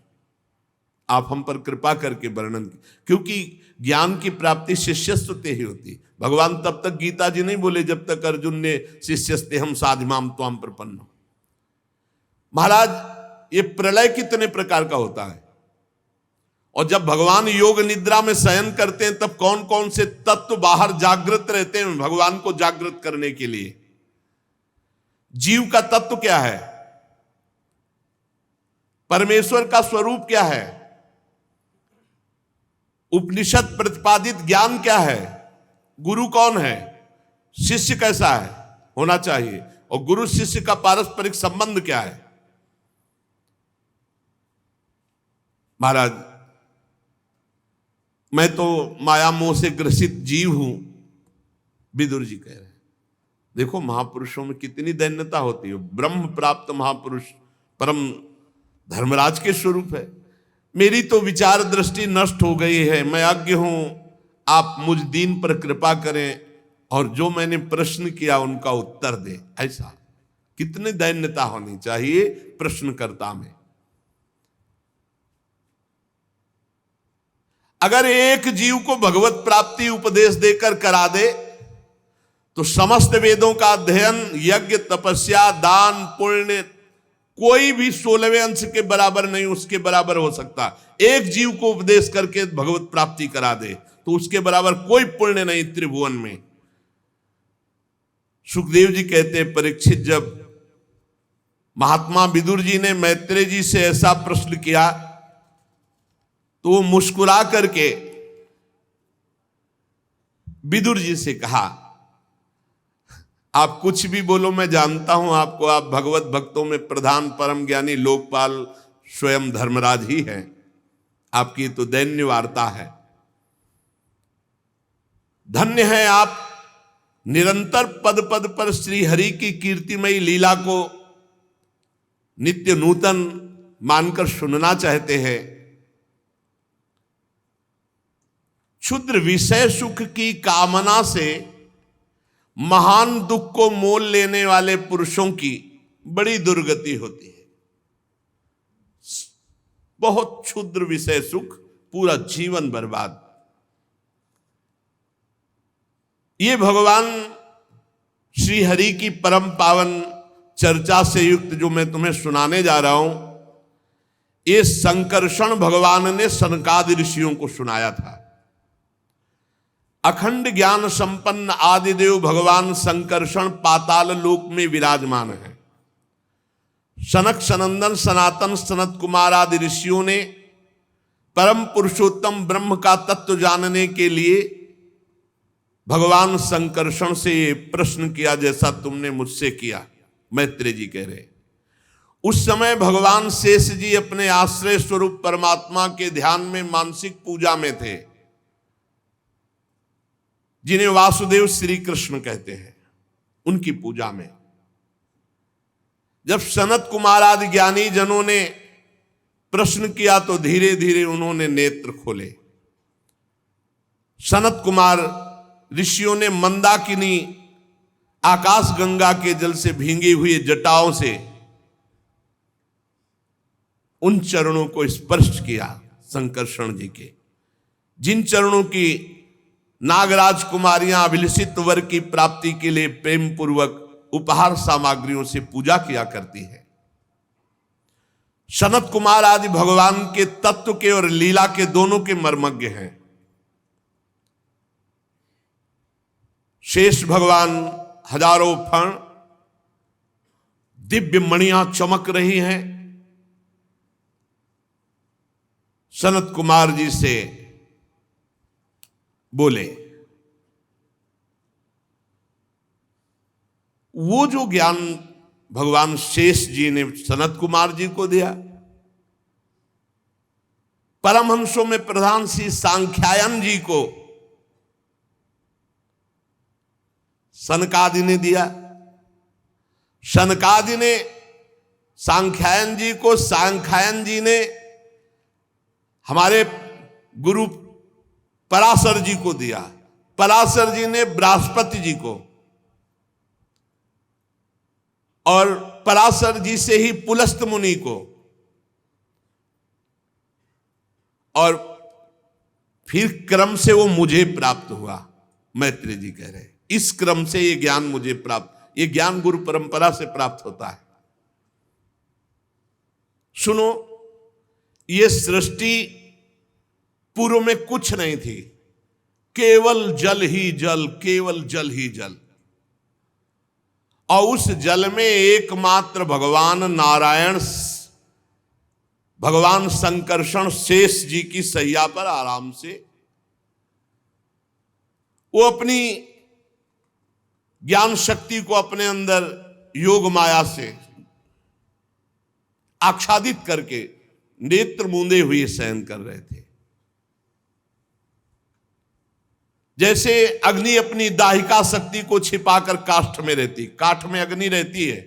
आप हम पर कृपा करके वर्णन, क्योंकि ज्ञान की प्राप्ति शिष्यस्व ते ही होती। भगवान तब तक गीता जी नहीं बोले जब तक अर्जुन ने शिष्यस्ते हम साधिमाम त्वाम प्रपन्नो। महाराज ये प्रलय कितने प्रकार का होता है, और जब भगवान योग निद्रा में शयन करते हैं तब कौन कौन से तत्व बाहर जागृत रहते हैं भगवान को जागृत करने के लिए। जीव का तत्व क्या है, परमेश्वर का स्वरूप क्या है, उपनिषद प्रतिपादित ज्ञान क्या है, गुरु कौन है, शिष्य कैसा है होना चाहिए, और गुरु शिष्य का पारस्परिक संबंध क्या है। महाराज मैं तो माया मोह से ग्रसित जीव हूं, विदुर जी कह रहे हैं। देखो महापुरुषों में कितनी दैन्यता होती है। ब्रह्म प्राप्त महापुरुष परम धर्मराज के स्वरूप है। मेरी तो विचार दृष्टि नष्ट हो गई है, मैं अज्ञ हूं, आप मुझ दीन पर कृपा करें और जो मैंने प्रश्न किया उनका उत्तर दे। ऐसा कितनी दैन्यता होनी चाहिए प्रश्नकर्ता में। अगर एक जीव को भगवत प्राप्ति उपदेश देकर करा दे तो समस्त वेदों का अध्ययन, यज्ञ, तपस्या, दान, पुण्य कोई भी 16वें अंश के बराबर नहीं, उसके बराबर हो सकता। एक जीव को उपदेश करके भगवत प्राप्ति करा दे तो उसके बराबर कोई पुण्य नहीं त्रिभुवन में। सुखदेव जी कहते हैं, परीक्षित जब महात्मा विदुर जी ने मैत्रेय जी से ऐसा प्रश्न किया तो वो मुस्कुरा करके विदुर जी से कहा, आप कुछ भी बोलो मैं जानता हूं आपको, आप भगवत भक्तों में प्रधान परम ज्ञानी लोकपाल स्वयं धर्मराज ही हैं, आपकी तो दैन्य वार्ता है। धन्य है आप निरंतर पद पद पर श्री हरि की कीर्तिमयी लीला को नित्य नूतन मानकर सुनना चाहते हैं। क्षुद्र विषय सुख की कामना से महान दुख को मोल लेने वाले पुरुषों की बड़ी दुर्गति होती है। बहुत क्षुद्र विषय सुख, पूरा जीवन बर्बाद। ये भगवान श्री हरि की परम पावन चर्चा से युक्त जो मैं तुम्हें सुनाने जा रहा हूं, ये संकर्षण भगवान ने सनकादि ऋषियों को सुनाया था। अखंड ज्ञान संपन्न आदिदेव भगवान संकर्षण पाताल लोक में विराजमान है। सनक सनंदन सनातन सनत कुमार आदि ऋषियों ने परम पुरुषोत्तम ब्रह्म का तत्व जानने के लिए भगवान संकर्षण से ये प्रश्न किया जैसा तुमने मुझसे किया। मैत्रेय जी कह रहे, उस समय भगवान शेष जी अपने आश्रय स्वरूप परमात्मा के ध्यान में मानसिक पूजा में थे, जिन्हें वासुदेव श्री कृष्ण कहते हैं। उनकी पूजा में जब सनत कुमार आदि ज्ञानी जनों ने प्रश्न किया तो धीरे धीरे उन्होंने नेत्र खोले। सनत कुमार ऋषियों ने मंदाकिनी आकाश गंगा के जल से भींगी हुई जटाओं से उन चरणों को स्पर्श किया संकर्षण जी के, जिन चरणों की नागराज कुमारियां अभिलषित वर की प्राप्ति के लिए प्रेम पूर्वक उपहार सामग्रियों से पूजा किया करती है। सनत कुमार आदि भगवान के तत्व के और लीला के दोनों के मर्मज्ञ हैं। शेष भगवान हजारों फण दिव्य मणियां चमक रही हैं। सनत कुमार जी से बोले, वो जो ज्ञान भगवान शेष जी ने सनत कुमार जी को दिया, परमहंसों में प्रधान श्री सांख्यायन जी को सनकादि ने दिया। सनकादि ने सांख्यायन जी को, सांख्यायन जी ने हमारे गुरु पराशर जी को दिया, पराशर जी ने बृहस्पति जी को, और पराशर जी से ही पुलस्त मुनि को, और फिर क्रम से वो मुझे प्राप्त हुआ। मैत्रेय जी कह रहे इस क्रम से ये ज्ञान मुझे प्राप्त, ये ज्ञान गुरु परंपरा से प्राप्त होता है। सुनो, ये सृष्टि पूर्व में कुछ नहीं थी, केवल जल ही जल, केवल जल ही जल, और उस जल में एकमात्र भगवान नारायण, भगवान संकर्षण शेष जी की सैया पर आराम से वो अपनी ज्ञान शक्ति को अपने अंदर योग माया से आच्छादित करके नेत्र मूंदे हुए शयन कर रहे थे। जैसे अग्नि अपनी दाहिका शक्ति को छिपाकर काष्ठ में रहती, काठ में अग्नि रहती है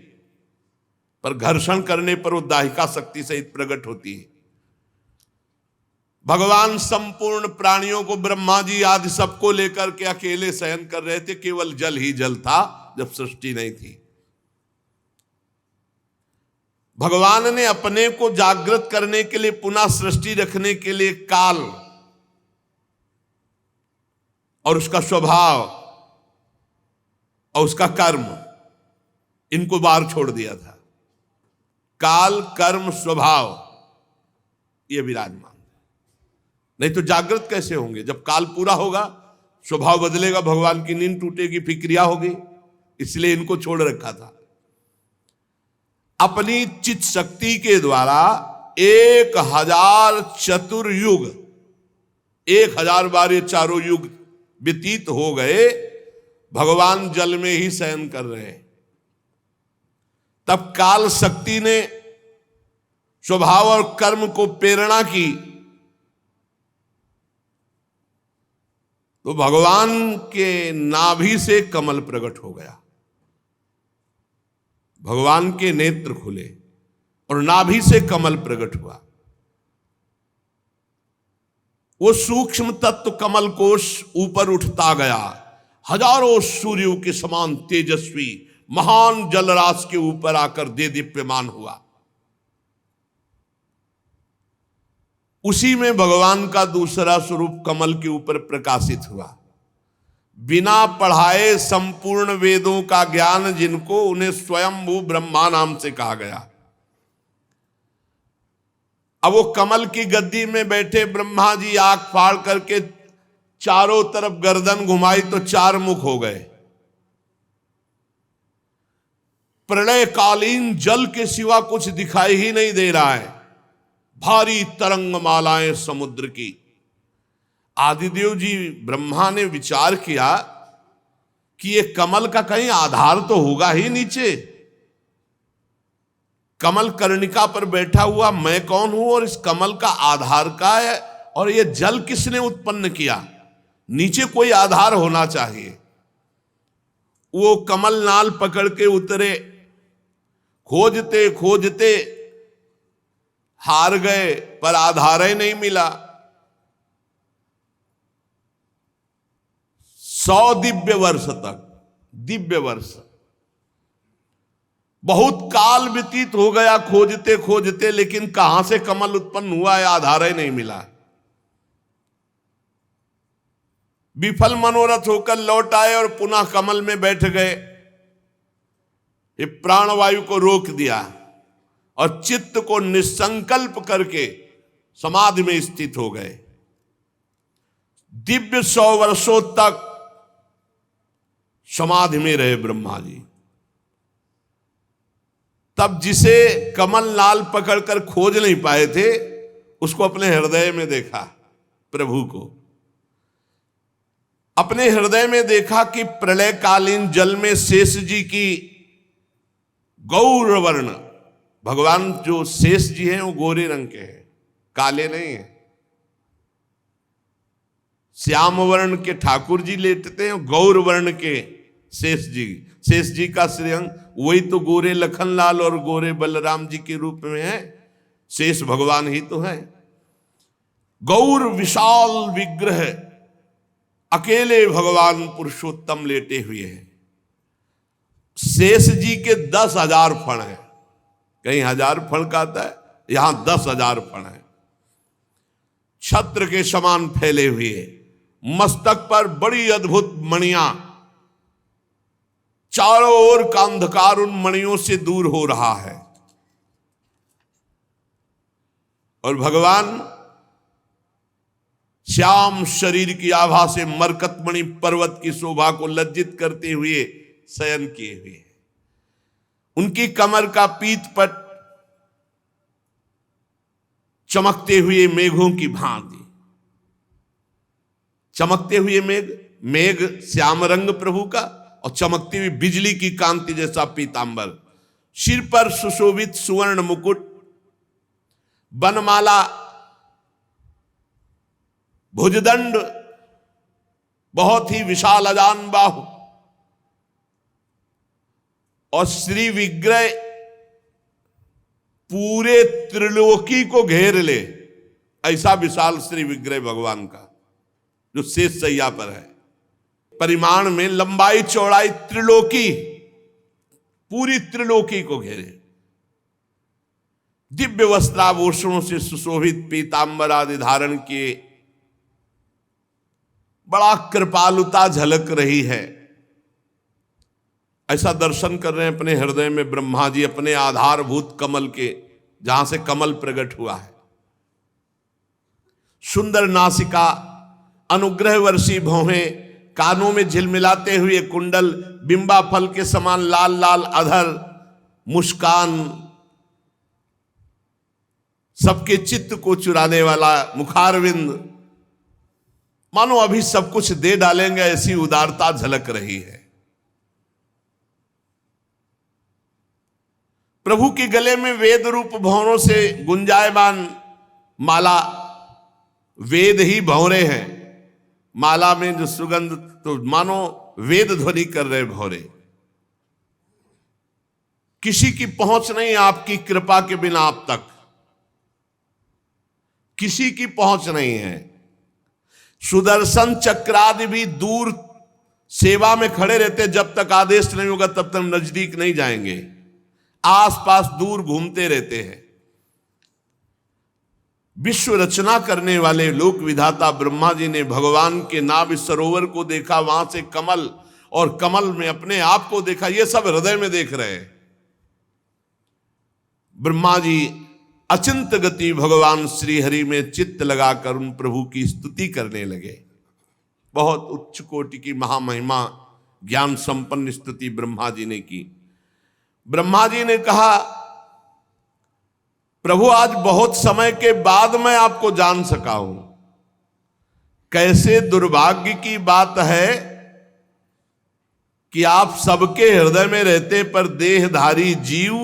पर घर्षण करने पर वो दाहिका शक्ति सहित प्रकट होती है। भगवान संपूर्ण प्राणियों को, ब्रह्मा जी आदि सबको लेकर के अकेले शयन कर रहे थे, केवल जल ही जल था जब सृष्टि नहीं थी। भगवान ने अपने को जागृत करने के लिए, पुनः सृष्टि रखने के लिए काल और उसका स्वभाव और उसका कर्म, इनको बाहर छोड़ दिया था। काल, कर्म, स्वभाव ये विराजमान, नहीं तो जागृत कैसे होंगे? जब काल पूरा होगा, स्वभाव बदलेगा, भगवान की नींद टूटेगी, फिर क्रिया होगी, इसलिए इनको छोड़ रखा था। अपनी चित शक्ति के द्वारा 1000 चतुर्युग, 1000 बार ये चारों युग व्यतीत हो गए, भगवान जल में ही शयन कर रहे हैं। तब काल शक्ति ने स्वभाव और कर्म को प्रेरणा की, तो भगवान के नाभि से कमल प्रकट हो गया, भगवान के नेत्र खुले और नाभि से कमल प्रकट हुआ। वो सूक्ष्म तत्व कमल कोश ऊपर उठता गया, हजारों सूर्यों के समान तेजस्वी महान जलराशि के ऊपर आकर दे दीप्यमान हुआ। उसी में भगवान का दूसरा स्वरूप कमल के ऊपर प्रकाशित हुआ। बिना पढ़ाए संपूर्ण वेदों का ज्ञान जिनको, उन्हें स्वयंभू ब्रह्मा नाम से कहा गया। अब वो कमल की गद्दी में बैठे ब्रह्मा जी आंख फाड़ करके चारों तरफ गर्दन घुमाई तो 4 मुख हो गए। प्रलय कालीन जल के सिवा कुछ दिखाई ही नहीं दे रहा है, भारी तरंग मालाएं समुद्र की। आदिदेव जी ब्रह्मा ने विचार किया कि ये कमल का कहीं आधार तो होगा ही नीचे। कमल कर्णिका पर बैठा हुआ मैं कौन हूं और इस कमल का आधार का है, और ये जल किसने उत्पन्न किया? नीचे कोई आधार होना चाहिए। वो कमल नाल पकड़ के उतरे, खोजते खोजते हार गए, पर आधार ही नहीं मिला। 100 दिव्य वर्ष तक, दिव्य वर्ष, बहुत काल व्यतीत हो गया खोजते खोजते, लेकिन कहां से कमल उत्पन्न हुआ है आधार ही नहीं मिला। विफल मनोरथ होकर लौट आए और पुनः कमल में बैठ गए। ये प्राणवायु को रोक दिया और चित्त को निसंकल्प करके समाधि में स्थित हो गए। दिव्य 100 वर्षों तक समाधि में रहे ब्रह्मा जी। तब जिसे कमल नाल पकड़कर खोज नहीं पाए थे, उसको अपने हृदय में देखा, प्रभु को अपने हृदय में देखा कि प्रलयकालीन जल में शेष जी की गौर वर्ण, भगवान जो शेष जी हैं वो गोरे रंग के हैं, काले नहीं है। श्याम वर्ण के ठाकुर जी लेटते हैं, गौर वर्ण के शेष जी का श्रीअंग वही तो गोरे लखनलाल और गोरे बलराम जी के रूप में है। शेष भगवान ही तो है। गौर विशाल विग्रह, अकेले भगवान पुरुषोत्तम लेटे हुए हैं। शेष जी के 10,000 फण है, कहीं 1000 फण का आता है, यहां 10,000 फण है। छत्र के समान फैले हुए, मस्तक पर बड़ी अद्भुत मणियां, चारों ओर का अंधकार उन मणियों से दूर हो रहा है। और भगवान श्याम शरीर की आभा से मरकतमणि पर्वत की शोभा को लज्जित करते हुए शयन किए हुए हैं। उनकी कमर का पीतपट चमकते हुए मेघों की भांति, चमकते हुए मेघ श्याम रंग प्रभु का, और चमकती हुई बिजली की कांति जैसा पीतांबर, सिर पर सुशोभित सुवर्ण मुकुट, बनमाला, भुजदंड, बहुत ही विशाल अजान बाहु, और श्री विग्रह पूरे त्रिलोकी को घेर ले, ऐसा विशाल श्री विग्रह भगवान का जो शेष सैया पर है। परिमाण में लंबाई चौड़ाई त्रिलोकी, पूरी त्रिलोकी को घेरे, दिव्य वस्त्राभूषणों से सुशोभित पीतांबर आदि धारण किए, बड़ा कृपालुता झलक रही है। ऐसा दर्शन कर रहे हैं अपने हृदय में ब्रह्मा जी, अपने आधारभूत कमल के, जहां से कमल प्रकट हुआ है। सुंदर नासिका, अनुग्रह वर्षी भौहें, कानों में झिलमिलाते हुए कुंडल, बिंबा फल के समान लाल लाल अधर, मुस्कान, सबके चित्त को चुराने वाला मुखारविंद, मानो अभी सब कुछ दे डालेंगे ऐसी उदारता झलक रही है। प्रभु के गले में वेद रूप भंवरों से गुंजायमान माला, वेद ही भंवरे हैं, माला में जो सुगंध, तो मानो वेद ध्वनि कर रहे भंवरे। किसी की पहुंच नहीं आपकी कृपा के बिना आप तक, किसी की पहुंच नहीं है। सुदर्शन चक्रादि भी दूर सेवा में खड़े रहते, जब तक आदेश नहीं होगा तब तक नजदीक नहीं जाएंगे, आसपास दूर घूमते रहते हैं। विश्व रचना करने वाले लोक विधाता ब्रह्मा जी ने भगवान के नाभि सरोवर को देखा, वहां से कमल, और कमल में अपने आप को देखा, ये सब हृदय में देख रहे हैं। ब्रह्मा जी अचिंत गति भगवान श्री हरि में चित्त लगाकर उन प्रभु की स्तुति करने लगे। बहुत उच्च कोटि की महामहिमा ज्ञान संपन्न स्तुति ब्रह्मा जी ने की। ब्रह्मा जी ने कहा, प्रभु आज बहुत समय के बाद मैं आपको जान सका हूं। कैसे दुर्भाग्य की बात है कि आप सबके हृदय में रहते पर देहधारी जीव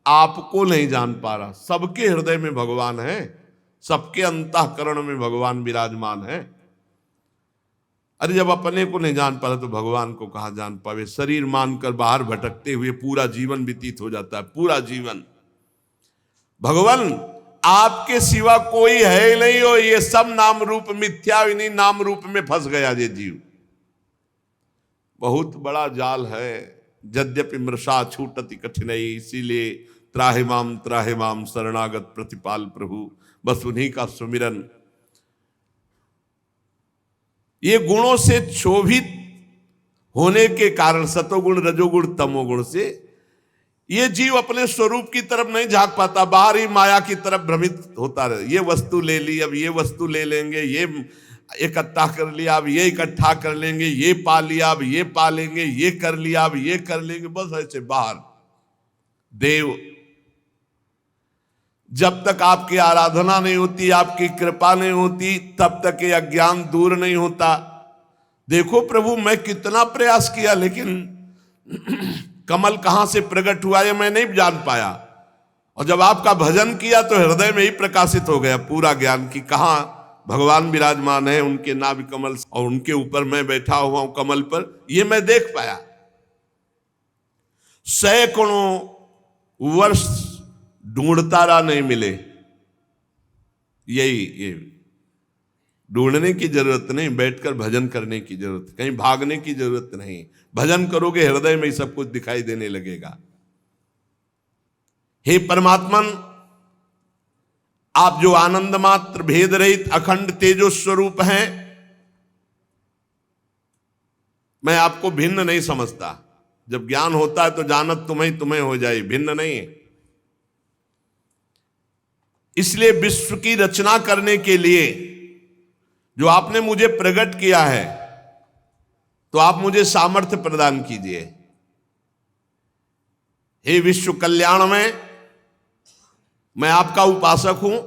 आपको नहीं जान पा रहा। सबके हृदय में भगवान है, सबके अंतःकरण में भगवान विराजमान है। अरे जब अपने को नहीं जान पा रहा तो भगवान को कहां जान पावे। शरीर मानकर बाहर भटकते हुए पूरा जीवन व्यतीत हो जाता है, पूरा जीवन। भगवान आपके सिवा कोई है ही नहीं हो, ये सब नाम रूप मिथ्या, इन्हीं नाम रूप में फंस गया ये जीव। बहुत बड़ा जाल है। यद्यपि मृषा छूटति कठिनाई, इसीलिए त्राहि माम शरणागत प्रतिपाल प्रभु, बस उन्हीं का सुमिरन। ये गुणों से क्षोभित होने के कारण, सतोगुण रजोगुण तमोगुण से, ये जीव अपने स्वरूप की तरफ नहीं झांक पाता, बाहर ही माया की तरफ भ्रमित होता रहे। ये वस्तु ले ली, अब ये वस्तु ले लेंगे, ये इकट्ठा कर लिया, अब ये इकट्ठा कर लेंगे, ये पा लिया, अब ये पा लेंगे, ये कर लिया, अब ये कर लेंगे, बस ऐसे बाहर। देव, जब तक आपकी आराधना नहीं होती, आपकी कृपा नहीं होती, तब तक ये अज्ञान दूर नहीं होता। देखो प्रभु, मैं कितना प्रयास किया, लेकिन कमल कहां से प्रकट हुआ ये मैं नहीं जान पाया। और जब आपका भजन किया तो हृदय में ही प्रकाशित हो गया पूरा ज्ञान कि कहां भगवान विराजमान है, उनके नाभि कमल, और उनके ऊपर मैं बैठा हुआ हूं कमल पर, ये मैं देख पाया। सैकड़ों वर्ष ढूंढता रहा, नहीं मिले। ये ढूंढने की जरूरत नहीं, बैठकर भजन करने की जरूरत, कहीं भागने की जरूरत नहीं। भजन करोगे हृदय में ही सब कुछ दिखाई देने लगेगा। हे परमात्मन, आप जो आनंद मात्र भेद रहित अखंड तेजो स्वरूप हैं, मैं आपको भिन्न नहीं समझता। जब ज्ञान होता है तो जानत तुम्हें तुम्हें हो जाए, भिन्न नहीं है। इसलिए विश्व की रचना करने के लिए जो आपने मुझे प्रकट किया है, तो आप मुझे सामर्थ्य प्रदान कीजिए। हे विश्व कल्याण में मैं आपका उपासक हूं।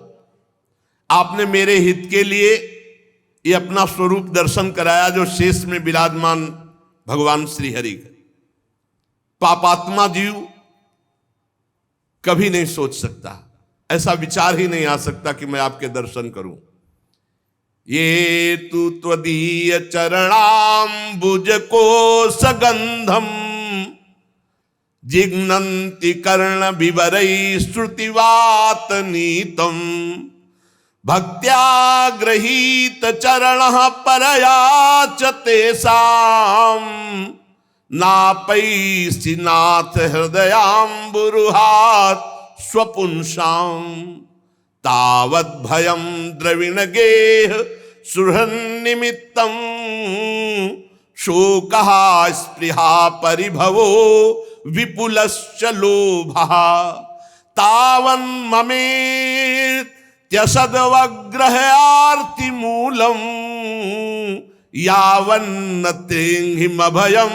आपने मेरे हित के लिए ये अपना स्वरूप दर्शन कराया, जो शेष में विराजमान भगवान श्री हरि का। पापात्मा जीव कभी नहीं सोच सकता, ऐसा विचार ही नहीं आ सकता कि मैं आपके दर्शन करूं। ये तु त्वदीय चरणाम्बुज को सगंधम जिघ्नन्ति कर्ण विवरै श्रुतिवात नीतम भक्त्या गृहीत चरण परया च तेषां नापैसि नाथ हृदयाम्बुरुहात् स्वपुंसां तावद् भयं द्रविणगेह सुहृन्निमित्तं शोकः स्पृहा परिभवो विपुलश्च लोभः तावन्ममेत्यसद्वग्रहार्तिमूलम् यावन्न तेऽहिमभयं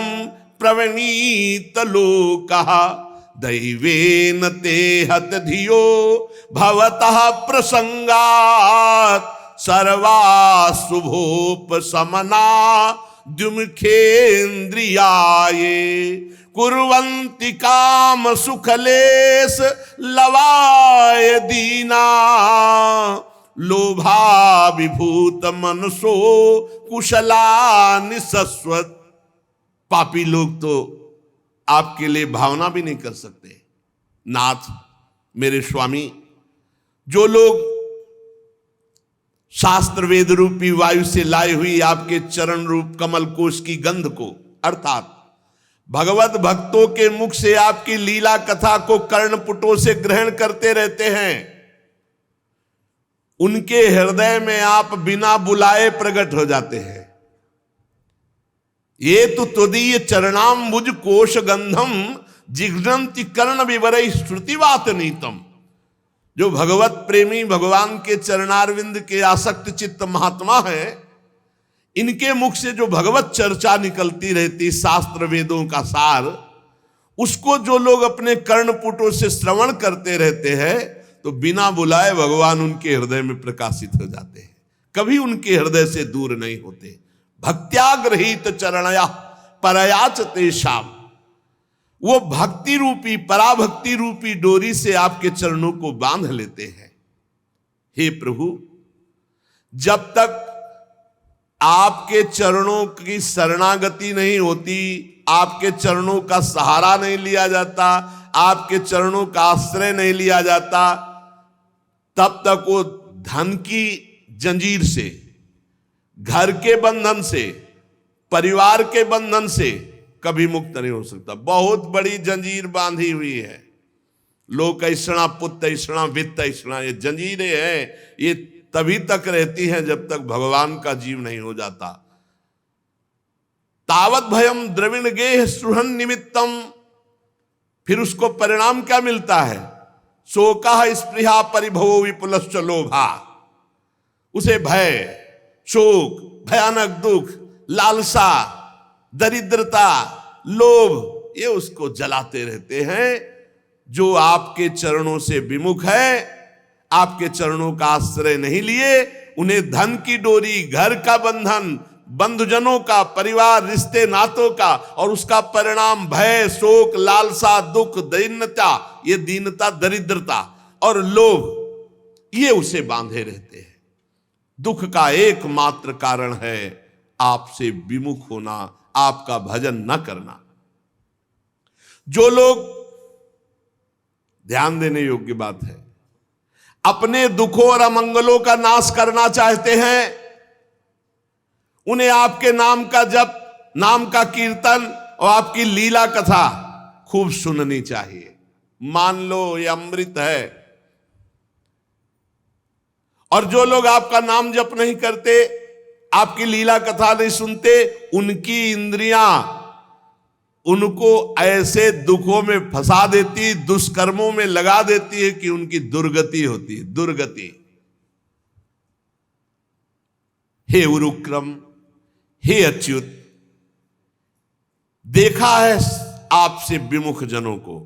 प्रवणीत लोकः दैवेन ते हत धियो भवतः प्रसंगात् सर्वाशुभोपशमना द्युमुखेन्द्रियाये कुर्वन्ति काम सुखलेश लवाय दीना लोभा विभूत मनसो कुशला निसस्वत। पापी लोग तो आपके लिए भावना भी नहीं कर सकते। नाथ मेरे स्वामी, जो लोग शास्त्र वेद रूपी वायु से लाई हुई आपके चरण रूप कमल कोश की गंध को, अर्थात भगवत भक्तों के मुख से आपकी लीला कथा को कर्णपुटों से ग्रहण करते रहते हैं, उनके हृदय में आप बिना बुलाए प्रकट हो जाते हैं। ये तो त्वदीय चरणाम्बुज कोश गंधम जिघ्नन्ति कर्ण विवरै श्रुतिवात नीतम। जो भगवत प्रेमी भगवान के चरणारविंद के आसक्त चित्त महात्मा है, इनके मुख से जो भगवत चर्चा निकलती रहती, शास्त्र वेदों का सार, उसको जो लोग अपने कर्णपुटों से श्रवण करते रहते हैं, तो बिना बुलाए भगवान उनके हृदय में प्रकाशित हो जाते हैं, कभी उनके हृदय से दूर नहीं होते। भक्त्याग्रहीत चरणया परयाच तेषाम, वो भक्ति रूपी पराभक्ति रूपी डोरी से आपके चरणों को बांध लेते हैं। हे प्रभु, जब तक आपके चरणों की शरणागति नहीं होती, आपके चरणों का सहारा नहीं लिया जाता, आपके चरणों का आश्रय नहीं लिया जाता, तब तक वो धन की जंजीर से, घर के बंधन से, परिवार के बंधन से कभी मुक्त नहीं हो सकता। बहुत बड़ी जंजीर बांधी हुई है। लोक ऐषणा, पुत्र ऐषणा, वित्त ऐषणा, ये जंजीरें हैं, ये तभी तक रहती हैं जब तक भगवान का जीव नहीं हो जाता। तावत भयम द्रविण गेह सुहन निमित्तम, फिर उसको परिणाम क्या मिलता है? शोका स्पृहा परिभवो विपुलश्च लोभा। उसे भय, शोक, भयानक दुख, लालसा, दरिद्रता, लोभ, ये उसको जलाते रहते हैं। जो आपके चरणों से विमुख है, आपके चरणों का आश्रय नहीं लिए, उन्हें धन की डोरी, घर का बंधन, बंधुजनों का, परिवार, रिश्ते नातों का, और उसका परिणाम भय, शोक, लालसा, दुख, दीनता, ये दीनता, दरिद्रता और लोभ, ये उसे बांधे रहते हैं। दुख का एकमात्र कारण है आपसे विमुख होना, आपका भजन न करना। जो लोग, ध्यान देने योग्य बात है, अपने दुखों और अमंगलों का नाश करना चाहते हैं, उन्हें आपके नाम का जप, नाम का कीर्तन और आपकी लीला कथा खूब सुननी चाहिए। मान लो ये अमृत है, और जो लोग आपका नाम जप नहीं करते, आपकी लीला कथा नहीं सुनते, उनकी इंद्रियां उनको ऐसे दुखों में फंसा देती, दुष्कर्मों में लगा देती है कि उनकी दुर्गति होती है, दुर्गति। हे उरुक्रम, हे अच्युत, देखा है आपसे विमुख जनों को,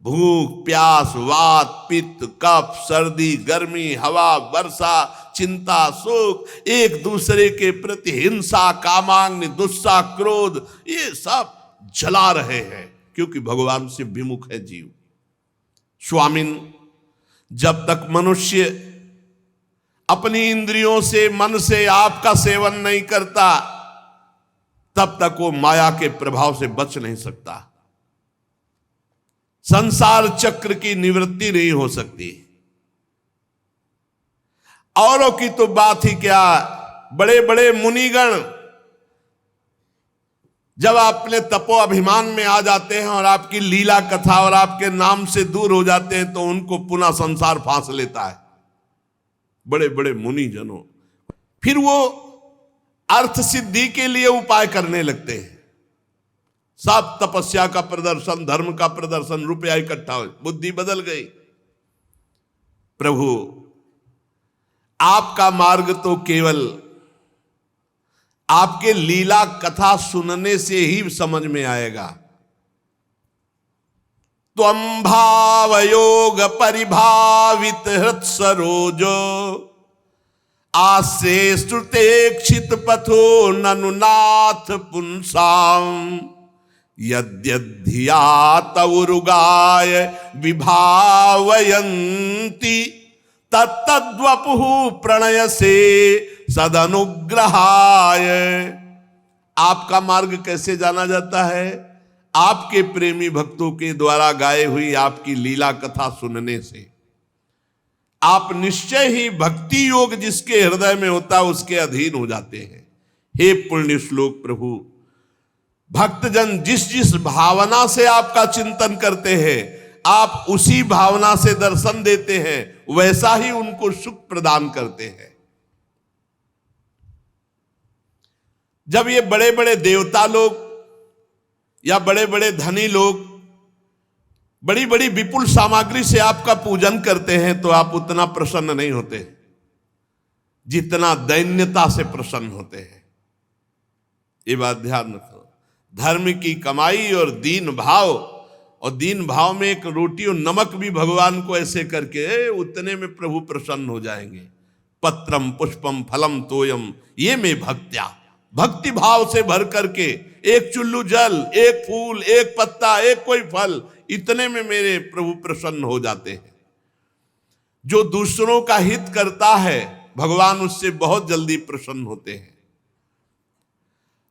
भूख प्यास वात पित्त कफ सर्दी गर्मी हवा वर्षा चिंता शोक, एक दूसरे के प्रति हिंसा कामाग्नि दुस्सा क्रोध, ये सब जला रहे हैं क्योंकि भगवान से विमुख है जीव। स्वामिन, जब तक मनुष्य अपनी इंद्रियों से मन से आपका सेवन नहीं करता, तब तक वो माया के प्रभाव से बच नहीं सकता, संसार चक्र की निवृत्ति नहीं हो सकती। औरों की तो बात ही क्या, बड़े बड़े मुनिगण जब अपने तपो अभिमान में आ जाते हैं और आपकी लीला कथा और आपके नाम से दूर हो जाते हैं, तो उनको पुनः संसार फांस लेता है, बड़े बड़े मुनि जनों। फिर वो अर्थ सिद्धि के लिए उपाय करने लगते हैं, सब तपस्या का प्रदर्शन, धर्म का प्रदर्शन, रुपया इकट्ठा हो, बुद्धि बदल गई। प्रभु, आपका मार्ग तो केवल आपके लीला कथा सुनने से ही समझ में आएगा। त्वं भावयोग परिभावित हृत सरोजो आसे श्रुते क्षित पथो ननुनाथ पुंसाम यद्यधिया तवुरुगाय विभावयन्ति तत्तद्वपुः प्रणय से सदनुग्रहाय। आपका मार्ग कैसे जाना जाता है? आपके प्रेमी भक्तों के द्वारा गाए हुई आपकी लीला कथा सुनने से। आप निश्चय ही भक्ति योग जिसके हृदय में होता है उसके अधीन हो जाते हैं। हे पुण्य श्लोक प्रभु, भक्तजन जिस जिस भावना से आपका चिंतन करते हैं, आप उसी भावना से दर्शन देते हैं, वैसा ही उनको सुख प्रदान करते हैं। जब ये बड़े बड़े देवता लोग या बड़े बड़े धनी लोग बड़ी बड़ी विपुल सामग्री से आपका पूजन करते हैं, तो आप उतना प्रसन्न नहीं होते जितना दैन्यता से प्रसन्न होते हैं। ये बात ध्यान रखो। धर्म की कमाई और दीन भाव, और दीन भाव में एक रोटी और नमक भी भगवान को ऐसे करके, उतने में प्रभु प्रसन्न हो जाएंगे। पत्रम पुष्पम फलम तोयम ये में भक्त्या, भक्ति भाव से भर करके एक चुल्लू जल, एक फूल, एक पत्ता, एक कोई फल, इतने में मेरे प्रभु प्रसन्न हो जाते हैं। जो दूसरों का हित करता है भगवान उससे बहुत जल्दी प्रसन्न होते हैं।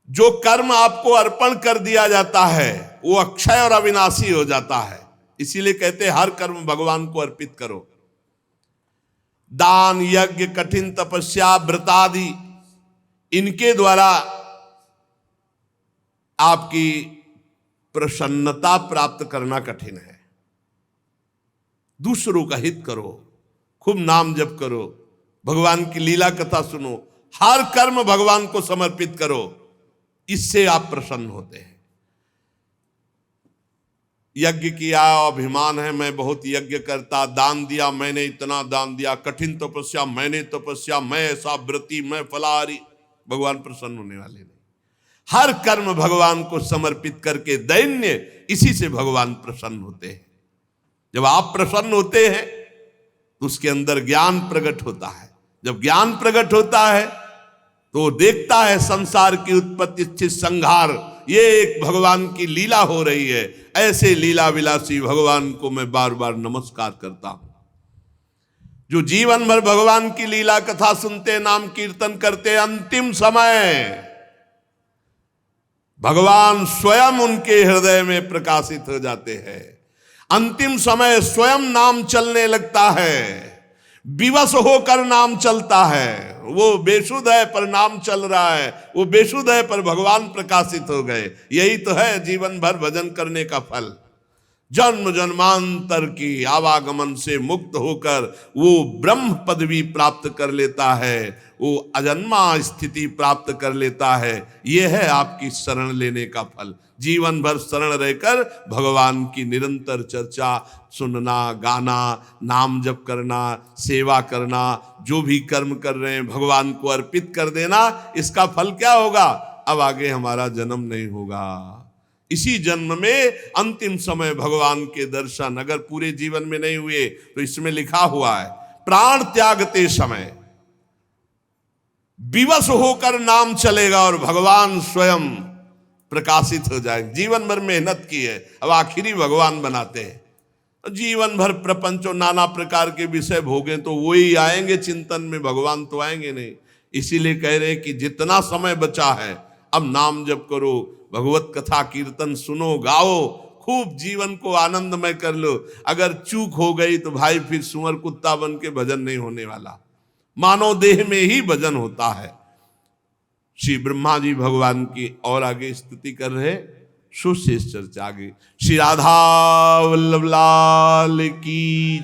जो कर्म आपको अर्पण कर दिया जाता है वो अक्षय और अविनाशी हो जाता है। इसीलिए कहते हैं हर कर्म भगवान को अर्पित करो। दान यज्ञ कठिन तपस्या व्रत आदि, इनके द्वारा आपकी प्रसन्नता प्राप्त करना कठिन है। दूसरों का हित करो, खूब नाम जप करो, भगवान की लीला कथा सुनो, हर कर्म भगवान को समर्पित करो, इससे आप प्रसन्न होते हैं। यज्ञ किया, अभिमान है मैं बहुत यज्ञ करता, दान दिया मैंने इतना दान दिया, कठिन तपस्या मैंने तपस्या, मैं ऐसा व्रती, मैं फलाहारी, भगवान प्रसन्न होने वाले नहीं। हर कर्म भगवान को समर्पित करके दैन्य, इसी से भगवान प्रसन्न होते हैं। जब आप प्रसन्न होते हैं तो उसके अंदर ज्ञान प्रकट होता है। जब ज्ञान प्रकट होता है तो देखता है संसार की उत्पत्ति स्थिति संहार, ये एक भगवान की लीला हो रही है। ऐसे लीला विलासी भगवान को मैं बार बार नमस्कार करता हूं। जो जीवन भर भगवान की लीला कथा सुनते, नाम कीर्तन करते, अंतिम समय भगवान स्वयं उनके हृदय में प्रकाशित हो जाते हैं। अंतिम समय स्वयं नाम चलने लगता है, विवश होकर नाम चलता है। वो बेसुध है पर नाम चल रहा है, वो बेसुध है पर भगवान प्रकाशित हो गए। यही तो है जीवन भर भजन करने का फल। जन्म जन्मांतर की आवागमन से मुक्त होकर वो ब्रह्म पदवी प्राप्त कर लेता है, वो अजन्मा स्थिति प्राप्त कर लेता है। ये है आपकी शरण लेने का फल। जीवन भर शरण रहकर भगवान की निरंतर चर्चा सुनना, गाना, नाम जप करना, सेवा करना, जो भी कर्म कर रहे हैं भगवान को अर्पित कर देना। इसका फल क्या होगा? अब आगे हमारा जन्म नहीं होगा। इसी जन्म में अंतिम समय भगवान के दर्शन अगर पूरे जीवन में नहीं हुए तो इसमें लिखा हुआ है प्राण त्यागते समय विवश होकर नाम चलेगा और भगवान स्वयं प्रकाशित हो जाए। जीवन भर मेहनत की है, अब आखिरी भगवान बनाते हैं। जीवन भर प्रपंच और नाना प्रकार के विषय भोगें तो वो ही आएंगे चिंतन में, भगवान तो आएंगे नहीं। इसीलिए कह रहे हैं कि जितना समय बचा है अब नाम जप करो, भगवत कथा कीर्तन सुनो, गाओ, खूब जीवन को आनंदमय कर लो। अगर चूक हो गई तो भाई फिर सुअर कुत्ता बन के भजन नहीं होने वाला, मानव देह में ही भजन होता है। श्री ब्रह्मा जी भगवान की और आगे स्तुति कर रहे, सुशेष चर्चा आगे। श्री राधा वल्लभ लाल की।